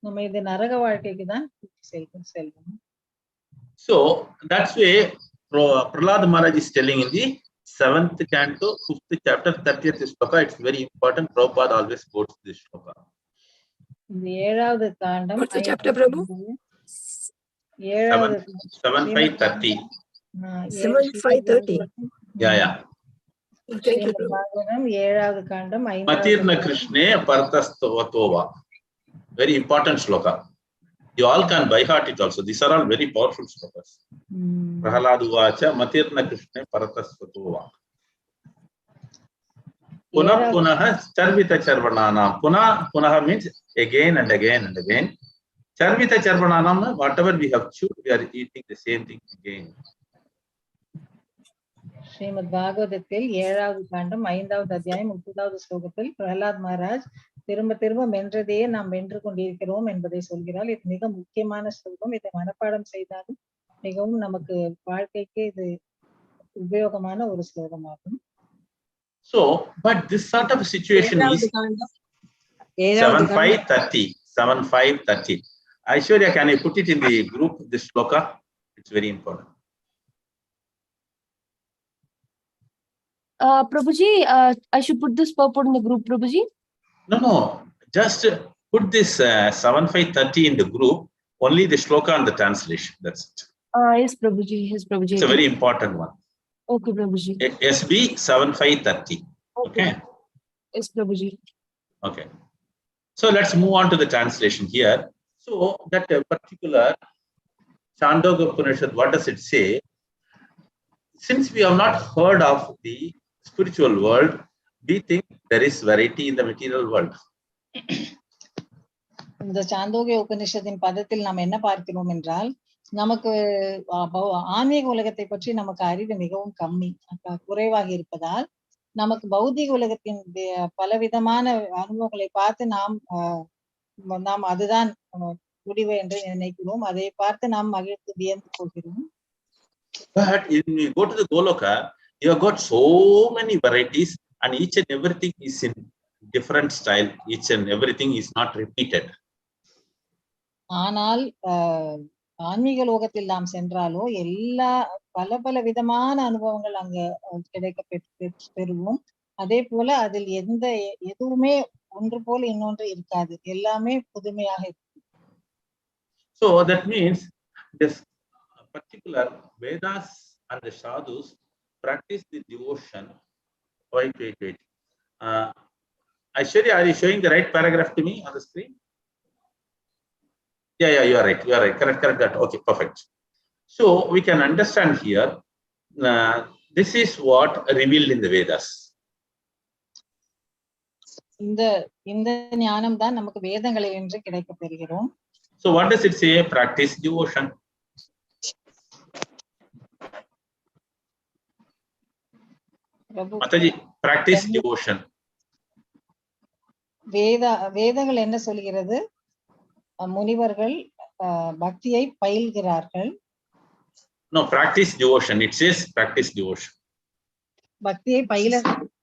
நம்ம இந்த நரக வாழ்க்கைக்கு தான் செல்வோம். So that's why Prahlad Maharaj is telling in the 7th canto, 5th chapter, 30th sloka. It's very important. Prabhupada always quotes this sloka. இந்த ஏழாவது காண்டம். What's the chapter, Prabhu? 7:5:30. 7:5:30. Yeah. Thank you, Prabhu. ஏழாவது காண்டம் Matirna Krishne Partastatova. Very important sloka. You all can by heart it also. These are all very powerful slokas. Prahaladu vacha Matirna Krishne Partastatova. Punah Charvita Charvananam. Punah means again and again and again. Charvita Charvananam, whatever we have chewed, we are eating the same thing again. Srimad பாகவதத்தில் 7வது காண்டம் 5வது அத்தியாயம் 30வது ஸ்லோகத்தில் பிரஹலாத் மகாராஜ் திரும்ப திரும்ப மென்றதையே நாம் வென்று கொண்டிருக்கிறோம் என்பதை சொல்கிறார். இது மிக முக்கியமான ஸ்லோகம். இதை மனப்பாடம் செய்தாலும் மிகவும் நமக்கு வாழ்க்கைக்கு இது உபயோகமான ஒரு ஸ்லோகமாகும். So, but this sort of situation is 7:5:30. Aishwarya, can you put it in the group, this sloka? It's very important. Prabhuji, I should put this purport in the group, Prabhuji? No. Just put this 7:5:30 in the group. Only the sloka and the translation. That's it. Yes, Prabhuji. It's a very important one. Okay, Prabhuji. SB 7:5:30. Okay. Yes, Prabhuji. Okay. So let's move on to the translation here. So that particular Chandogya Upanishad, what does it say? Since we have not heard of the spiritual world, we think there is variety in the material world. இந்த சாந்தோக்கிய உபநிஷத்தின் பதத்தில் நாம் என்ன பார்க்கிறோம் என்றால், நமக்கு ஆன்மீக உலகத்தை பற்றி நமக்கு அறிவு மிகவும் குறைவாக இருப்பதால் நமக்கு பௌதிக உலகத்தின் பலவிதமான அனுபவங்களை பார்த்து நாம் அதுதான் முடிவு என்று நினைக்கிறோம். அதை பார்த்து நாம் மகிழ்ந்து வியந்து போகிறோம். But when we go to the Goloka, you have got so many varieties, and each and everything is in different style. Each and everything is not repeated. ஆனால் ஆன்மீக லோகத்தில் நாம் சென்றாலோ எல்லா பல விதமான அனுபவங்கள் அங்க கிடைக்க பெறுவோம். அதே போல அதில் எதுவுமே ஒன்று போல இன்னொன்று இருக்காது. எல்லாமே புதுமையாக இருக்கும். So that means this particular Vedas and the sadhus practice the devotion. Wait. Aishwarya, are you showing the right paragraph to me on the screen? Yeah, you are right. Correct that. Okay, perfect. So we can understand here, this is what revealed in the Vedas. இந்த ஞானம் தான் நமக்கு வேதங்களில் இன்று கிடைக்க பெறுகிறோம். So what does it say? Practice devotion. Mataji, practice devotion. வேதங்கள் என்ன சொல்கிறது? முனிவர்கள் பக்தியை பயில்கிறார்கள். No, practice devotion. It says practice devotion. பக்தியை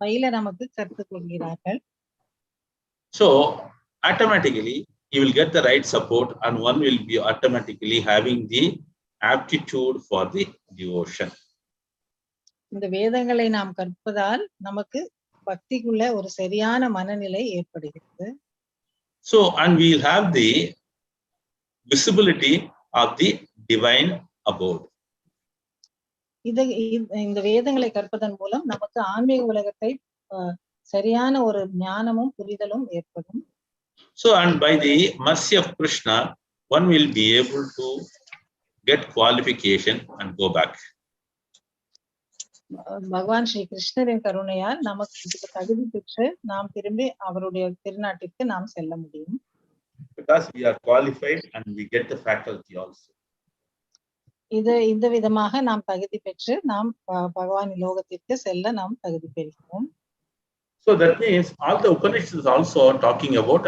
பயில நமக்கு கற்றுக் கொள்கிறார்கள். So automatically you will get the right support and one will be automatically having the aptitude for the devotion. இந்த வேதங்களை நாம் கற்பதால் நமக்கு பக்திக்குள்ள ஒரு சரியான மனநிலை ஏற்படுகிறது. So and we will have the visibility of the divine abode. இந்த வேதங்களை கற்பதன் மூலம் நமக்கு ஆன்மீக உலகத்தை சரியான ஒரு ஞானமும் புரிதலும் ஏற்படும். So and by the mercy of Krishna one will be able to get qualification and go back. பகவான் ஸ்ரீ கிருஷ்ணரின் கருணையால் நமக்கு இதுக்கு தகுதி பெற்று நாம் திரும்பி அவருடைய திருநாட்டிற்கு நாம் செல்ல முடியும். Because we are qualified and we get the faculty also. இந்த விதமாக நாம் தகுதி பெற்று நாம் பகவான் லோகத்திற்கு செல்ல நாம் தகுதி பெறுகிறோம். So that means all the Upanishads also are talking about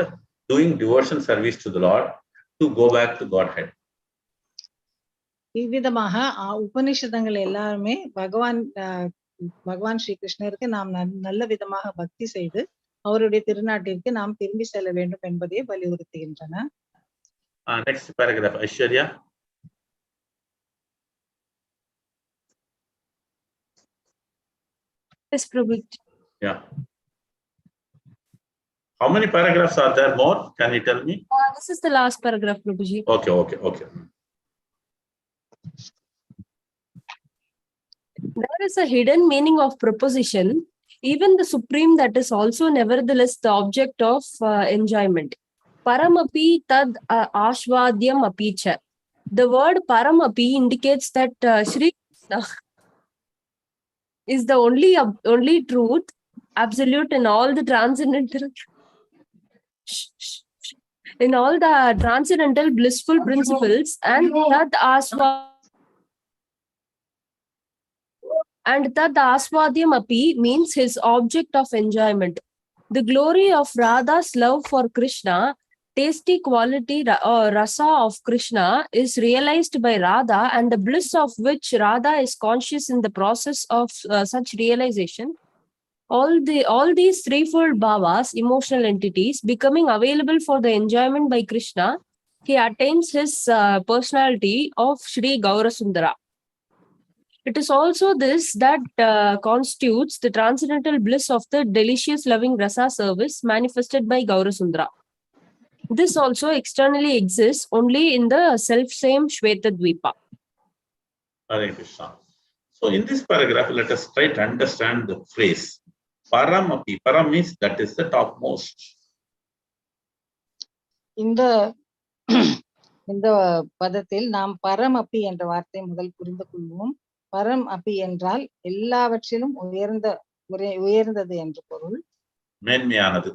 doing devotion service to the Lord to go back to Godhead. இவ்விதமாக உபனிஷதங்கள் எல்லாருமே பகவான் ஸ்ரீ கிருஷ்ணருக்கு நாம் நல்ல விதமாக பக்தி செய்து அவருடைய திருநாட்டிற்கு நாம் திரும்பி செல்ல வேண்டும் என்பதை வலியுறுத்துகின்றன. Next paragraph, Aishwarya. Yes, Prabhuji. Yeah. How many paragraphs are there more? Can you tell me? This is the last paragraph, Prabhuji. Okay. There is a hidden meaning of proposition, even the supreme that is also nevertheless the object of enjoyment. Paramapi tad ashvadyam apicha. The word paramapi indicates that Sri Krishna is the only truth, absolute in all the transcendental blissful principles, and tad asvadyam api means his object of enjoyment. The glory of Radha's love for Krishna, tasty quality or rasa of Krishna, is realized by Radha, and the bliss of which Radha is conscious in the process of such realization. All these threefold bhavas, emotional entities, becoming available for the enjoyment by Krishna, he attains his personality of Shri Gaura Sundara. It is also this that constitutes the transcendental bliss of the delicious loving rasa service manifested by Gaura Sundara. This also externally exists only in the self-same Shweta Dvipa. Hare Krishna. So in this paragraph, let us try to understand the phrase Paramapi. Param means that is the topmost. இந்த பதத்தில் நாம் பரம் அப்பி என்ற வார்த்தை முதல் புரிந்து கொள்வோம். பரம் அப்பி என்றால் எல்லாவற்றிலும் உயர்ந்தது என்று பொருள். மேன்மையானது.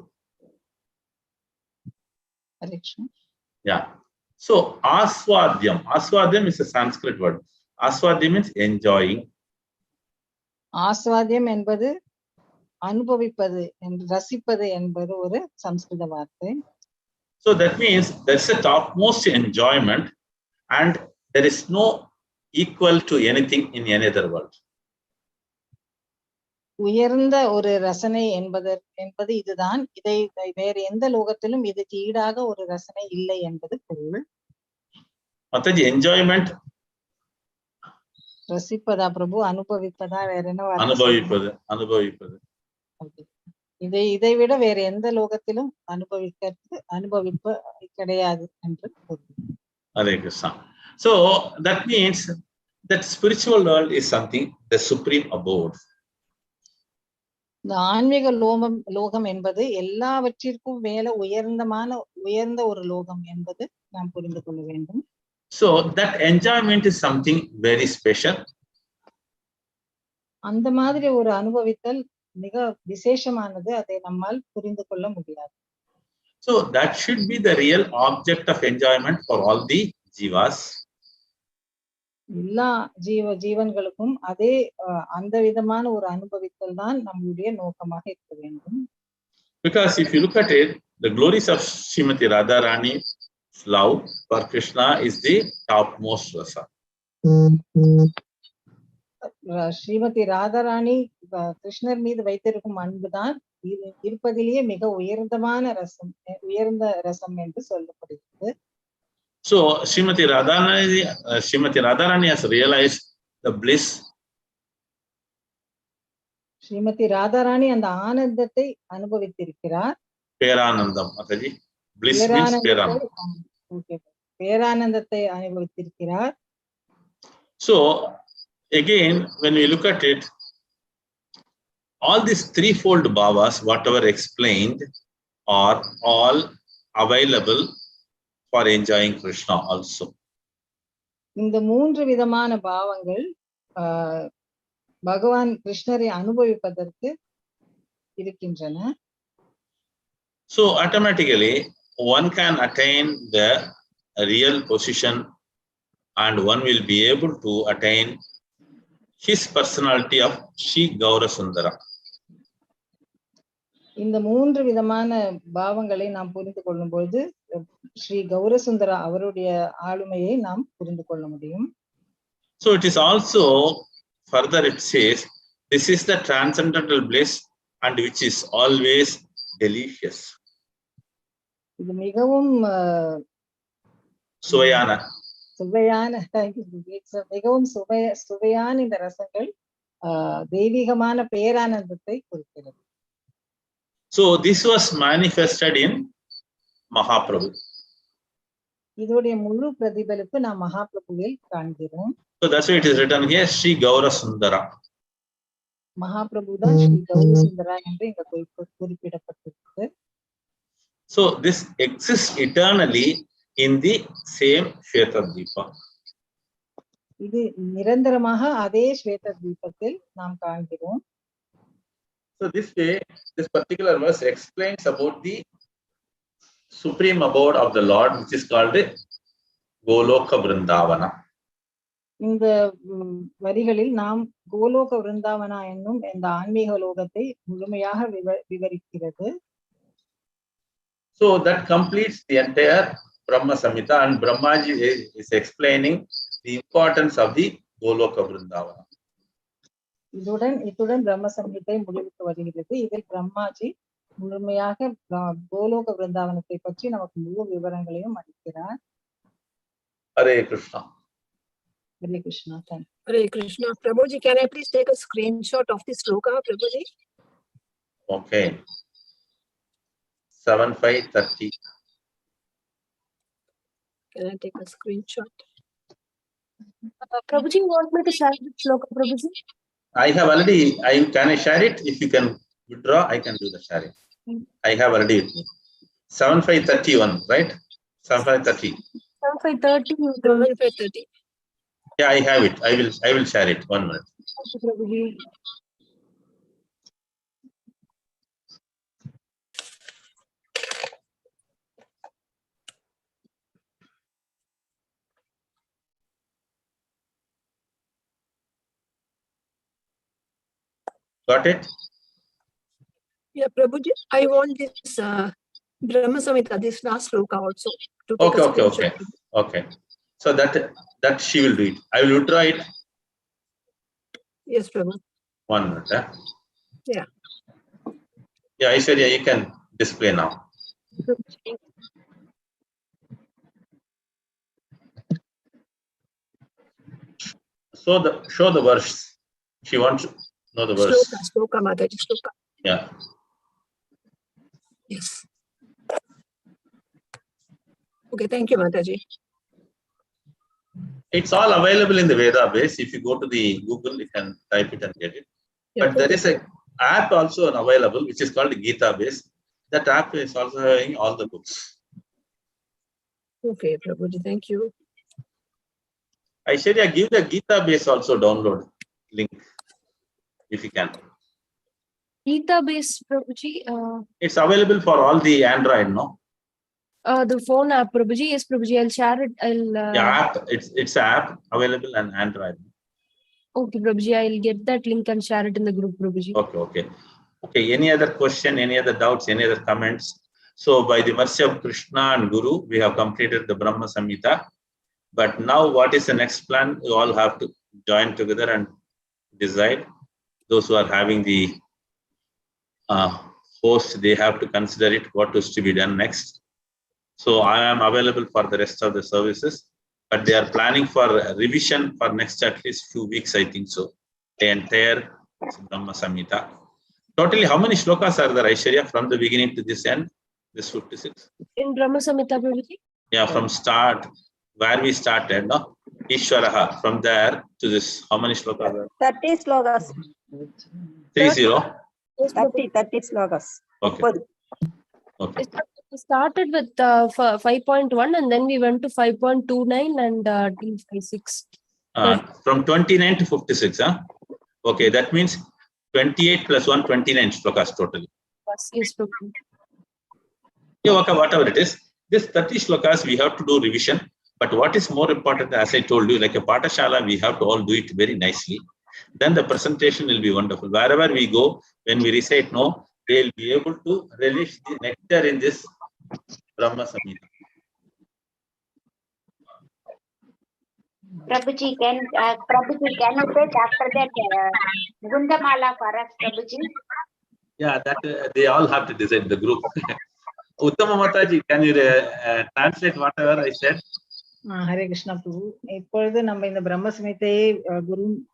Yeah. So aswadyam is a Sanskrit word. Aswadyam means enjoying. ஆஸ்வாத்தியம் என்பது அனுபவிப்பது, ரசிப்பது என்பது ஒரு சம்ஸ்கிருத வார்த்தை. So that means there's a topmost enjoyment and there is no equal to anything in any other world. உயர்ந்த ஒரு ரசனை என்பது இதுதான். இதை வேறு எந்த லோகத்திலும் இதுக்கு ஈடாக ஒரு ரசனை இல்லை என்பது பொருள். Mataji, enjoyment ரசிப்பதா பிரபு, அனுபவிப்பதா, வேற என்ன? அனுபவிப்பது. இதை விட வேற எந்த லோகத்திலும் அனுபவிப்ப கிடையாது என்று பொருள். Hare Krishna. So that means that spiritual world is something, the supreme abode. இந்த ஆன்மீக லோகம் என்பது எல்லாவற்றிற்கும் மேல உயர்ந்த ஒரு லோகம் என்பது நாம் புரிந்து கொள்ள வேண்டும். So that enjoyment is something very special. அந்த மாதிரி ஒரு அனுபவித்தல் மிக விசேஷமானது, அதை நம்மால் புரிந்து கொள்ள முடியாது. So that should be the real object of enjoyment for all the jivas. எல்லா ஜீவன்களுக்கும் அந்த விதமான ஒரு அனுபவித்தல் தான் நம்முடைய நோக்கமாக இருக்க வேண்டும். Because if you look at it, the glories of Srimati Radharani's love for Krishna is the topmost rasa. Srimathi Radharani கிருஷ்ணர் மீது வைத்திருக்கும் அன்புதான் இருப்பதிலேயே மிக உயர்ந்த ரசம் என்று சொல்லப்படுகிறது. So Srimati Radharani has realized the bliss. Srimathi Radharani அந்த ஆனந்தத்தை அனுபவித்திருக்கிறார். பேரானந்தம் Mataji. Bliss means பேரானந்தம். பேரானந்தத்தை அனுபவித்திருக்கிறார். So again, when we look at it, all these threefold bhavas, whatever explained, are all available for enjoying Krishna also. இந்த 3 விதமான பாவங்கள் பகவான் கிருஷ்ணரை அனுபவிப்பதற்கு இருக்கின்றன. So automatically one can attain the real position and one will be able to attain his personality of Sri Gaura Sundara. இந்த 3 விதமான பாவங்களை நாம் புரிந்து கொள்ளும் பொழுது ஸ்ரீ கௌரசுந்தரா அவருடைய ஆளுமையை நாம் புரிந்து கொள்ள முடியும். So it is also further it says this is the transcendental bliss and which is always delicious. இது மிகவும் சுவையான மிகவும் சுவையான இந்த ரசங்கள் தெய்வீகமான பேரானந்தத்தை குறிக்கிறது. So this was manifested in Mahaprabhu. இதோடைய முழு பிரதிபலிப்பு நாம் மகாபிரபுவில் காண்கிறோம். So that's why it is written here Sri Gaura Sundara. Mahaprabhu தான் ஸ்ரீ கௌர சுந்தரா என்று இங்க குறிப்பிடப்பட்டிருக்கு. So this exists eternally in the same Shvetadvipa. இது நிரந்தரமாக அதே ஸ்வேதத்வீபத்தில் நாம் காண்கிறோம். So this way, this particular verse explains about the supreme abode of the Lord, which is called Goloka Vrindavana. இந்த வரிகளில் நாம் கோலோக விருந்தாவனா என்னும் இந்த ஆன்மீக லோகத்தை முழுமையாக விவரிக்கிறது. So that completes the entire Brahma Samhita, and Brahmaji is explaining the importance of the Goloka Vrindavana. இத்துடன் பிரம்ம சம்ஹிதை முடிவுக்கு வருகிறது. இதில் பிரம்மாஜி முழுமையாக கோலோக விருந்தாவனத்தை பற்றி நமக்கு முழு விவரங்களையும் அளிக்கிறார். Hare Krishna. Hare Krishna. Thank you. Hare Krishna. Prabhuji, can I please take a screenshot of this sloka, Prabhuji? Okay. 7530. Can I take a screenshot? Prabhuji, you want me to share the sloka, Prabhuji? I have already, can I share it? If you can withdraw, I can do the sharing. I have already with me. 7531, right? 7530. 7530. 7530. Yeah, I have it. I will share it. 1 minute. Okay, Prabhuji. Got it? Yeah, Prabhuji, I want this Brahma Samhita, this last sloka also. To take a screenshot. Okay. So that she will do it. I will withdraw it. Yes, Prabhu. 1 minute. Yeah. Yeah, Aishwarya, you can display now. Show the verse. She wants to know the verse. Sloka, Mataji, sloka. Yeah. Yes. Okay, thank you, Mataji. It's all available in the Veda base. If you go to the Google, you can type it and get it. Yeah, but there is an app also available, which is called Gita base. That app is also having all the books. Okay, Prabhuji, thank you. Aishwarya, give the Gita base also download link, if you can. Gita base, Prabhuji. It's available for all the Android, no? The phone app, Prabhuji. Yes, Prabhuji. I'll share it. Yeah, app. It's an app available on Android. Okay, Prabhuji. I'll get that link and share it in the group, Prabhuji. Okay. Okay, any other question, any other doubts, any other comments? So by the mercy of Krishna and Guru, we have completed the Brahma Samhita. But now what is the next plan? You all have to join together and decide. Those who are having the host, they have to consider it, what is to be done next. So I am available for the rest of the services, but they are planning for revision for next at least few weeks, I think so. The entire Brahma Samhita. Totally, how many shlokas are there, Aishwarya, from the beginning to this end? This 56. In Brahma Samhita, Prabhuji? Yeah, from start, where we started, no? Ishwaraha, from there to this, how many shlokas are there? 30 slogas. 30? Yes, Prabhuji. 30 slogas. Okay. Okay. We started with 5.1 and then we went to 5.29 and till 56. From 29 to 56, huh? Okay, that means 28 plus 1, 29 shlokas totally. Yes, Prabhuji. Yeah, okay, whatever it is. This 30 shlokas, we have to do revision. But what is more important, as I told you, like a Patashala, we have to all do it very nicely. Then the presentation will be wonderful. Wherever we go, when we recite, no, they'll be able to relish the nectar in this Brahma Samhita. Prabhuji, can you take after that Gundamala for us, Prabhuji? Yeah, that they all have to decide, the group. Uttama Mataji, can you translate whatever I said? Hare Krishna பிரபு. இப்பொழுது நம்ம இந்த பிரம்ம சமயத்தையே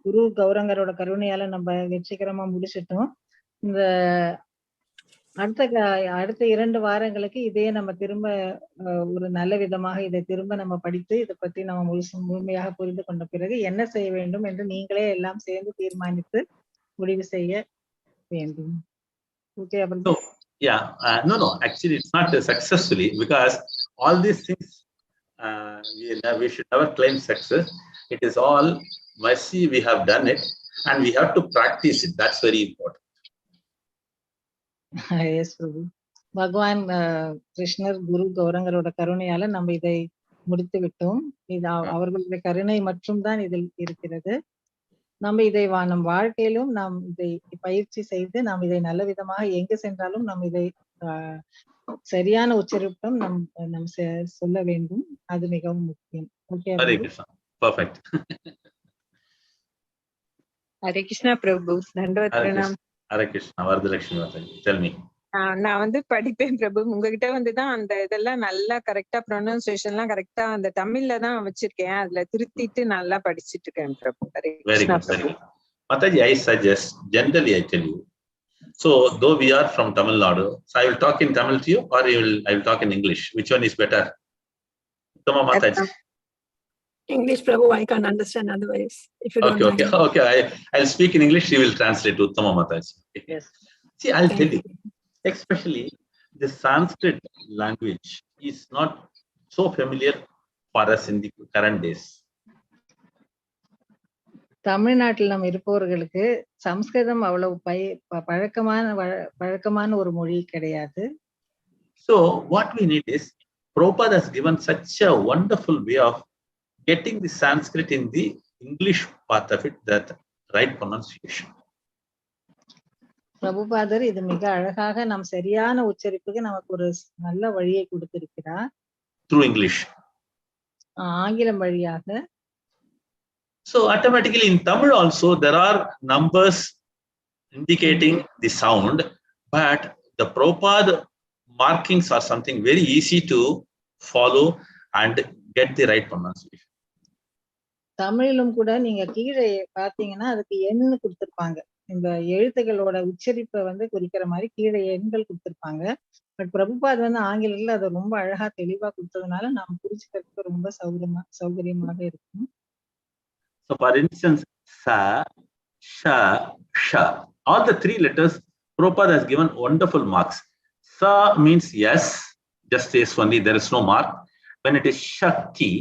குரு கௌரங்கரோட கருணையால நம்ம வெற்றிகரமா முடிச்சிட்டோம். இந்த அடுத்த 2 வாரங்களுக்கு இதே நம்ம திரும்ப ஒரு நல்ல விதமாக இதை திரும்ப நம்ம படித்து இதை பத்தி நம்ம முழுமையாக புரிந்து கொண்ட பிறகு என்ன செய்ய வேண்டும் என்று நீங்களே எல்லாம் சேர்ந்து தீர்மானித்து முடிவு செய்ய வேண்டும். Okay, so, yeah, no, actually it's not successfully, because all these things we should never claim success. It is all mercy, we have done it and we have to practice it. That's very important. Yes, Prabhu. பகவான் கிருஷ்ணர் குரு கௌரங்கரோட கருணையால நம்ம இதை முடித்து விட்டோம். இது அவர்களுடைய கருணை மற்றும் தான் இதில் இருக்கிறது. நம்ம இதை நம் வாழ்க்கையிலும் நாம் இதை பயிற்சி செய்து நாம் இதை நல்ல விதமாக எங்கு சென்றாலும் நாம் இதை சரியான உச்சரிப்பும் நம் சொல்ல வேண்டும். அது மிகவும் முக்கியம். ஓகே, ஹரே கிருஷ்ணா. பெர்ஃபெக்ட். ஹரே கிருஷ்ணா பிரபு. தண்டவத் பிரணாம். ஹரே கிருஷ்ணா. வரதலட்சுமி மாதாஜி, tell me. நான் படிப்பேன் பிரபு. உங்ககிட்ட தான் அந்த இதெல்லாம் நல்லா கரெக்டா ப்ரொனன்சியேஷன் எல்லாம் கரெக்டா அந்த தமிழ்ல தான் வச்சிருக்கேன். அதுல திருத்திட்டு நல்லா படிச்சிட்டு இருக்கேன் பிரபு. Very good, very good. Mataji, I suggest, generally I tell you, so though we are from Tamil Nadu, so I will talk in Tamil to you, or I will talk in English. Which one is better? Uttama Mataji. English, Prabhu, I can understand otherwise. If you don't Okay. I'll speak in English, she will translate to Uttama Mataji. Yes. See, I'll tell you, especially the Sanskrit language is not so familiar for us in the current days. தமிழ்நாட்டில் நம்ம இருப்பவர்களுக்கு சம்ஸ்கிருதம் அவ்வளவு பழக்கமான ஒரு மொழி கிடையாது. So what we need is, Prabhupada has given such a wonderful way of getting the Sanskrit in the English part of it, that right pronunciation. பிரபுபாதர் இது மிக அழகாக நம் சரியான உச்சரிப்புக்கு நமக்கு ஒரு நல்ல வழியை கொடுத்திருக்கிறார். Through English. ஆங்கிலம் வழியாக. So automatically in Tamil also there are numbers indicating the sound, but the Prabhupada markings are something very easy to follow and get the right pronunciation. தமிழிலும் கூட நீங்க கீழே பாத்தீங்கன்னா அதுக்கு எண்ணு கொடுத்திருப்பாங்க. இந்த எழுத்துக்களோட உச்சரிப்பை குறிக்கிற மாதிரி கீழே எண்கள் கொடுத்திருப்பாங்க. பட் பிரபுபாத் ஆங்கிலத்துல அதை ரொம்ப அழகா தெளிவா கொடுத்ததுனால நாம் புரிஞ்சுக்கிறதுக்கு ரொம்ப சௌகரியமாக இருக்கும். So for instance, sa, sha, sha, all the 3 letters Prabhupada has given wonderful marks. Sa means yes, just yes only, there is no mark. When it is Shakti,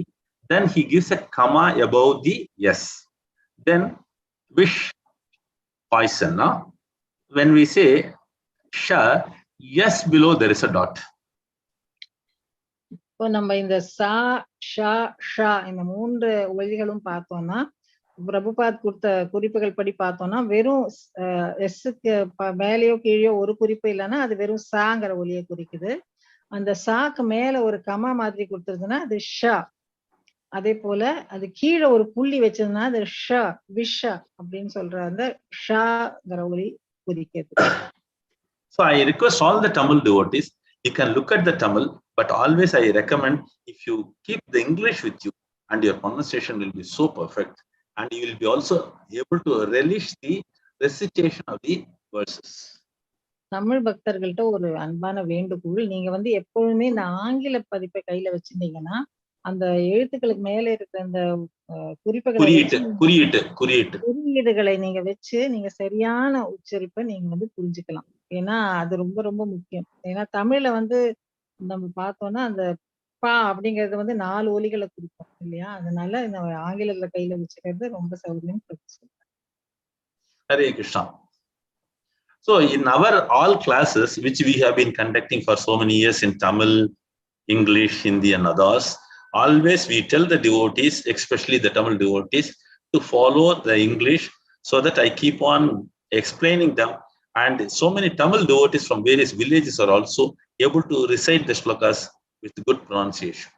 then he gives a comma above the yes. Then wish, poison. No? When we say sha, yes below there is a dot. இப்போ நம்ம இந்த சா ஷா ஷா இந்த 3 ஒலிகளும் பார்த்தோம்னா பிரபுபாத் கொடுத்த குறிப்புகள் படி பார்த்தோம்னா வெறும் எஸ்ஸுக்கு மேலேயோ கீழேயோ ஒரு குறிப்பு இல்லைன்னா அது வெறும் சாங்கிற ஒலியை குறிக்குது. அந்த சாக்கு மேல ஒரு கமா மாதிரி கொடுத்துருதுன்னா அது ஷா. அதே போல அது கீழே ஒரு புள்ளி வச்சதுன்னா அது ஷ விஷ அப்படின்னு சொல்ற அந்த ஷாங்கிற ஒலி குறிக்கிறது. So I request all the Tamil devotees, you can look at the Tamil, but always I recommend if you keep the English with you and your pronunciation will be so perfect and you will be also able to relish the recitation of the verses. Tamil பக்தர்கள்ட்ட ஒரு அன்பான வேண்டுகோள், நீங்க வந்து எப்பொழுதுமே இந்த ஆங்கில பதிப்பை கையில வச்சிருந்தீங்கன்னா அந்த எழுத்துக்களுக்கு மேல இருக்கிற அந்த குறியீடுகளை நீங்க வச்சு நீங்க சரியான உச்சரிப்பை நீங்க வந்து புரிஞ்சுக்கலாம். ஏன்னா அது ரொம்ப ரொம்ப முக்கியம். ஏன்னா தமிழ்ல வந்து நம்ம பார்த்தோம்னா அந்த பா அப்படிங்கிறது வந்து 4 ஒலிகளை குறிப்போம் இல்லையா? அதனால இந்த ஆங்கிலத்துல கையில வச்சுக்கிறது ரொம்ப சௌகரியம். Hare Krishna. So in our all classes which we have been conducting for so many years in Tamil, English, Hindi and others, always we tell the devotees, especially the Tamil devotees, to follow the English so that I keep on explaining them. And so many Tamil devotees from various villages are also able to recite the shlokas with good pronunciation.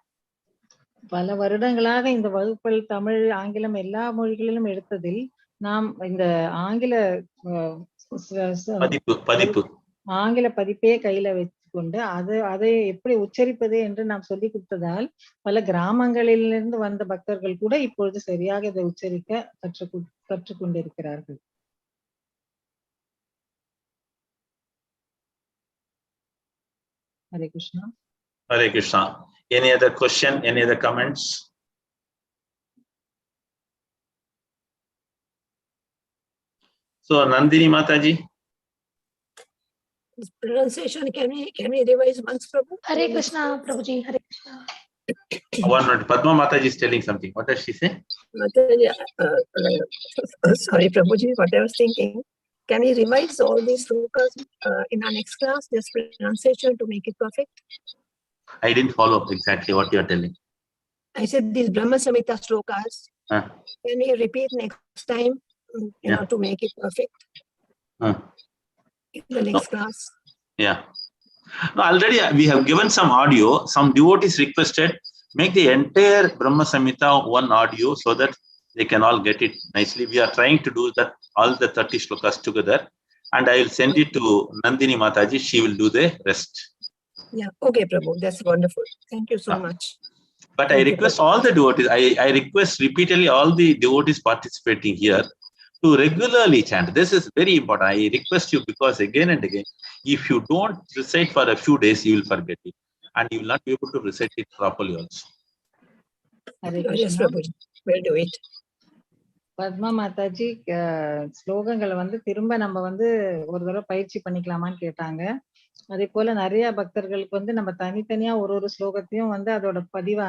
பல வருடங்களாக இந்த வகுப்பில் தமிழ், ஆங்கிலம் எல்லா மொழிகளிலும் எடுத்ததில் நாம் இந்த ஆங்கில பதிப்பே கையில வச்சுக்கொண்டு அதை எப்படி உச்சரிப்பது என்று நாம் சொல்லி கொடுத்ததால் பல கிராமங்களிலிருந்து வந்த பக்தர்கள் கூட இப்பொழுது சரியாக இதை உச்சரிக்க கற்றுக்கொண்டிருக்கிறார்கள். Hare Krishna. Hare Krishna. Any other question? Any other comments? So Nandini Mataji. This pronunciation, can we revise once, Prabhu? Hare Krishna, Prabhuji. Hare Krishna. One minute. Padma Mataji is telling something. What does she say? Mataji, sorry, Prabhuji, what I was thinking. Can we revise all these slokas in our next class, this pronunciation to make it perfect? I didn't follow exactly what you are telling. I said these Brahma Samhita slokas. Can we repeat next time, to make it perfect? In the next class. Yeah. No, already we have given some audio. Some devotees requested make the entire Brahma Samhita one audio so that they can all get it nicely. We are trying to do that, all the 30 shlokas together, and I will send it to Nandini Mataji. She will do the rest. Yeah. Okay, Prabhu. That's wonderful. Thank you so much. But I request all the devotees, I request repeatedly all the devotees participating here to regularly chant. This is very important. I request you, because again and again, if you don't recite for a few days, you will forget it. And you will not be able to recite it properly also. Yes, Prabhuji. We'll do it. Padma Mataji ஸ்லோகங்களை வந்து திரும்ப நம்ம வந்து ஒரு தடவை பயிற்சி பண்ணிக்கலாமான்னு கேட்டாங்க. அதே போல நிறைய பக்தர்களுக்கு வந்து நம்ம தனித்தனியா ஒரு ஸ்லோகத்தையும் வந்து அதோட பதிவை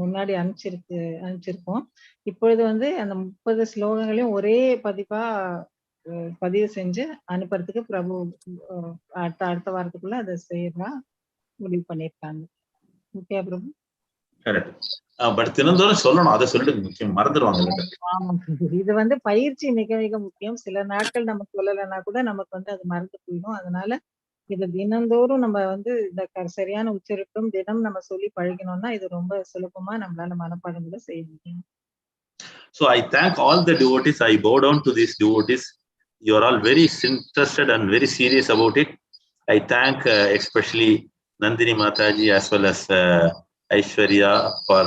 முன்னாடி அனுப்பிச்சிருக்கோம். இப்பொழுது வந்து அந்த 30 ஸ்லோகங்களையும் ஒரே பதிவு செஞ்சு அனுப்புறதுக்கு பிரபு அடுத்த வாரத்துக்குள்ள அதை செய்யறதா முடிவு பண்ணிருக்காங்க. Okay Prabhu? பட் தினந்தோறும் சொல்லணும், அதை சொல்லிட்டு முக்கியம், மறந்துடுவாங்க. இது வந்து பயிற்சி மிக மிக முக்கியம். சில நாட்கள் நம்ம சொல்லலைன்னா கூட நமக்கு வந்து அது மறந்து போயிடும். அதனால இது தினந்தோறும் நம்ம வந்து இந்த சரியான உச்சரிப்பும் தினம் நம்ம சொல்லி பழகினோம்னா இது ரொம்ப சுலபமா நம்மளால மனப்பாடம் கூட செய்ய முடியும். So I thank all the devotees. I bow down to these devotees. You are all very interested and very serious about it. I thank especially Nandini Mataji as well as Aishwarya for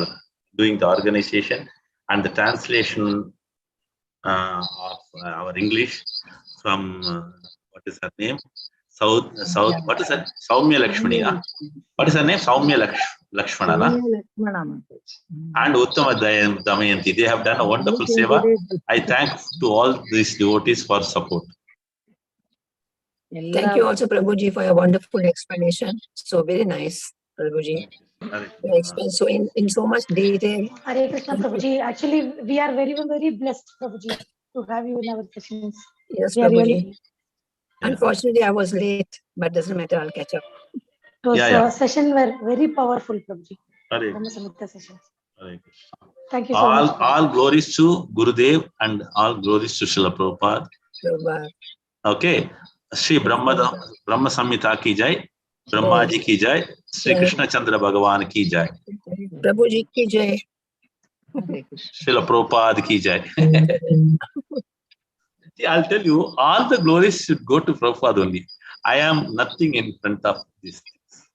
doing the organization and the translation of our English from what is her name? What is that? Soumya Lakshmani. What is her name? Soumya Lakshmana. And Uttama Damayanti. They have done a wonderful seva. I thank to all these devotees for support. Thank you also, Prabhuji, for your wonderful explanation. So very nice, Prabhuji. You explained so in so much detail. Hare Krishna, Prabhuji. Actually, we are very, very blessed, Prabhuji, to have you in our sessions. Yes, Prabhuji. Unfortunately, I was late, but doesn't matter. I'll catch up. Those sessions were very powerful, Prabhuji. Brahma Samhita sessions. Hare Krishna. Thank you so much. All glories to Gurudev and all glories to Srila Prabhupada. Prabhupada. Okay. Shri Brahma Samhita ki jai, Brahma ji ki jai, Shri Krishna Chandra Bhagavan ki jai, Prabhuji ki jai. Hare Krishna. Srila Prabhupada ki jai. See, I'll tell you, all the glories should go to Prabhupada only. I am nothing in front of these things.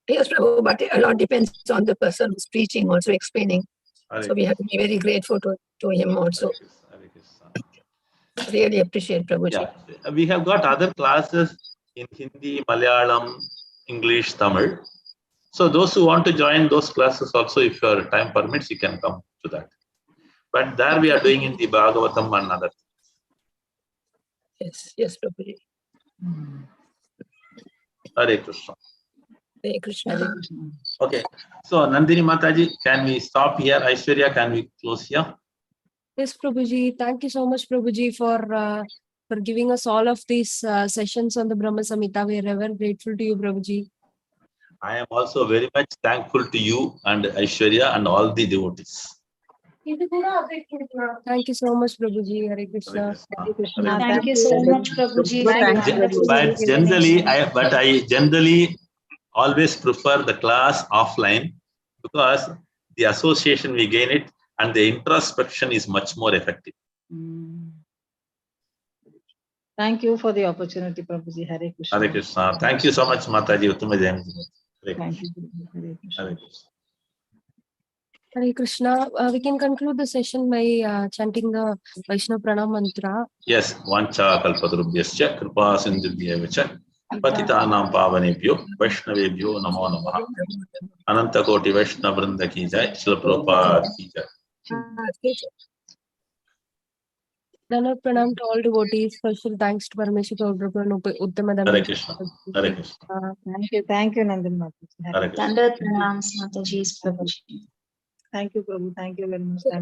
Yes, Prabhu, but a lot depends on the person who's preaching, also explaining. Hare So we have to be very grateful to him also. Hare Krishna. Really appreciate Prabhuji. Yeah, we have got other classes in Hindi, Malayalam, English, Tamil. So those who want to join those classes also, if your time permits, you can come to that. But there we are doing in the Bhagavatam and other things. Yes, Prabhuji. Hare Krishna. Hare Krishna. Hare Krishna. Okay. So Nandini Mataji, can we stop here? Aishwarya, can we close here? Yes, Prabhuji. Thank you so much, Prabhuji, for giving us all of these sessions on the Brahma Samhita. We are ever grateful to you, Prabhuji. I am also very much thankful to you and Aishwarya and all the devotees. Thank you so much, Prabhuji. Hare Krishna. Hare Krishna. Thank you so much, Prabhuji. Thank you. Wonderful But I generally always prefer the class offline because the association we gain it and the introspection is much more effective. Thank you for the opportunity, Prabhuji. Hare Krishna. Hare Krishna. Thank you so much, Mataji. Uttama Jayanti. Hare Thank Krishna. you. Hare Krishna. Hare Krishna. Hare Krishna. We can conclude the session by chanting the Vaishnava Pranam mantra. Yes, Vancha Kalpatarubhyascha Kripa Sindhubhyevacha Patitanam Pavanebhyo Vaishnavebhyo Namo Namaha. Ananta Koti Vaishnava Vrinda ki jai, Srila Prabhupada ki jai. Dana Pranam to all devotees. Special thanks to Parameshvara and Uttama Hare Krishna. Hare Krishna. Thank you, Nandan Mataji. Hare Krishna. Dandavat pranams, Mataji, Prabhuji. Thank you, Prabhu. Thank you very much. Thank you.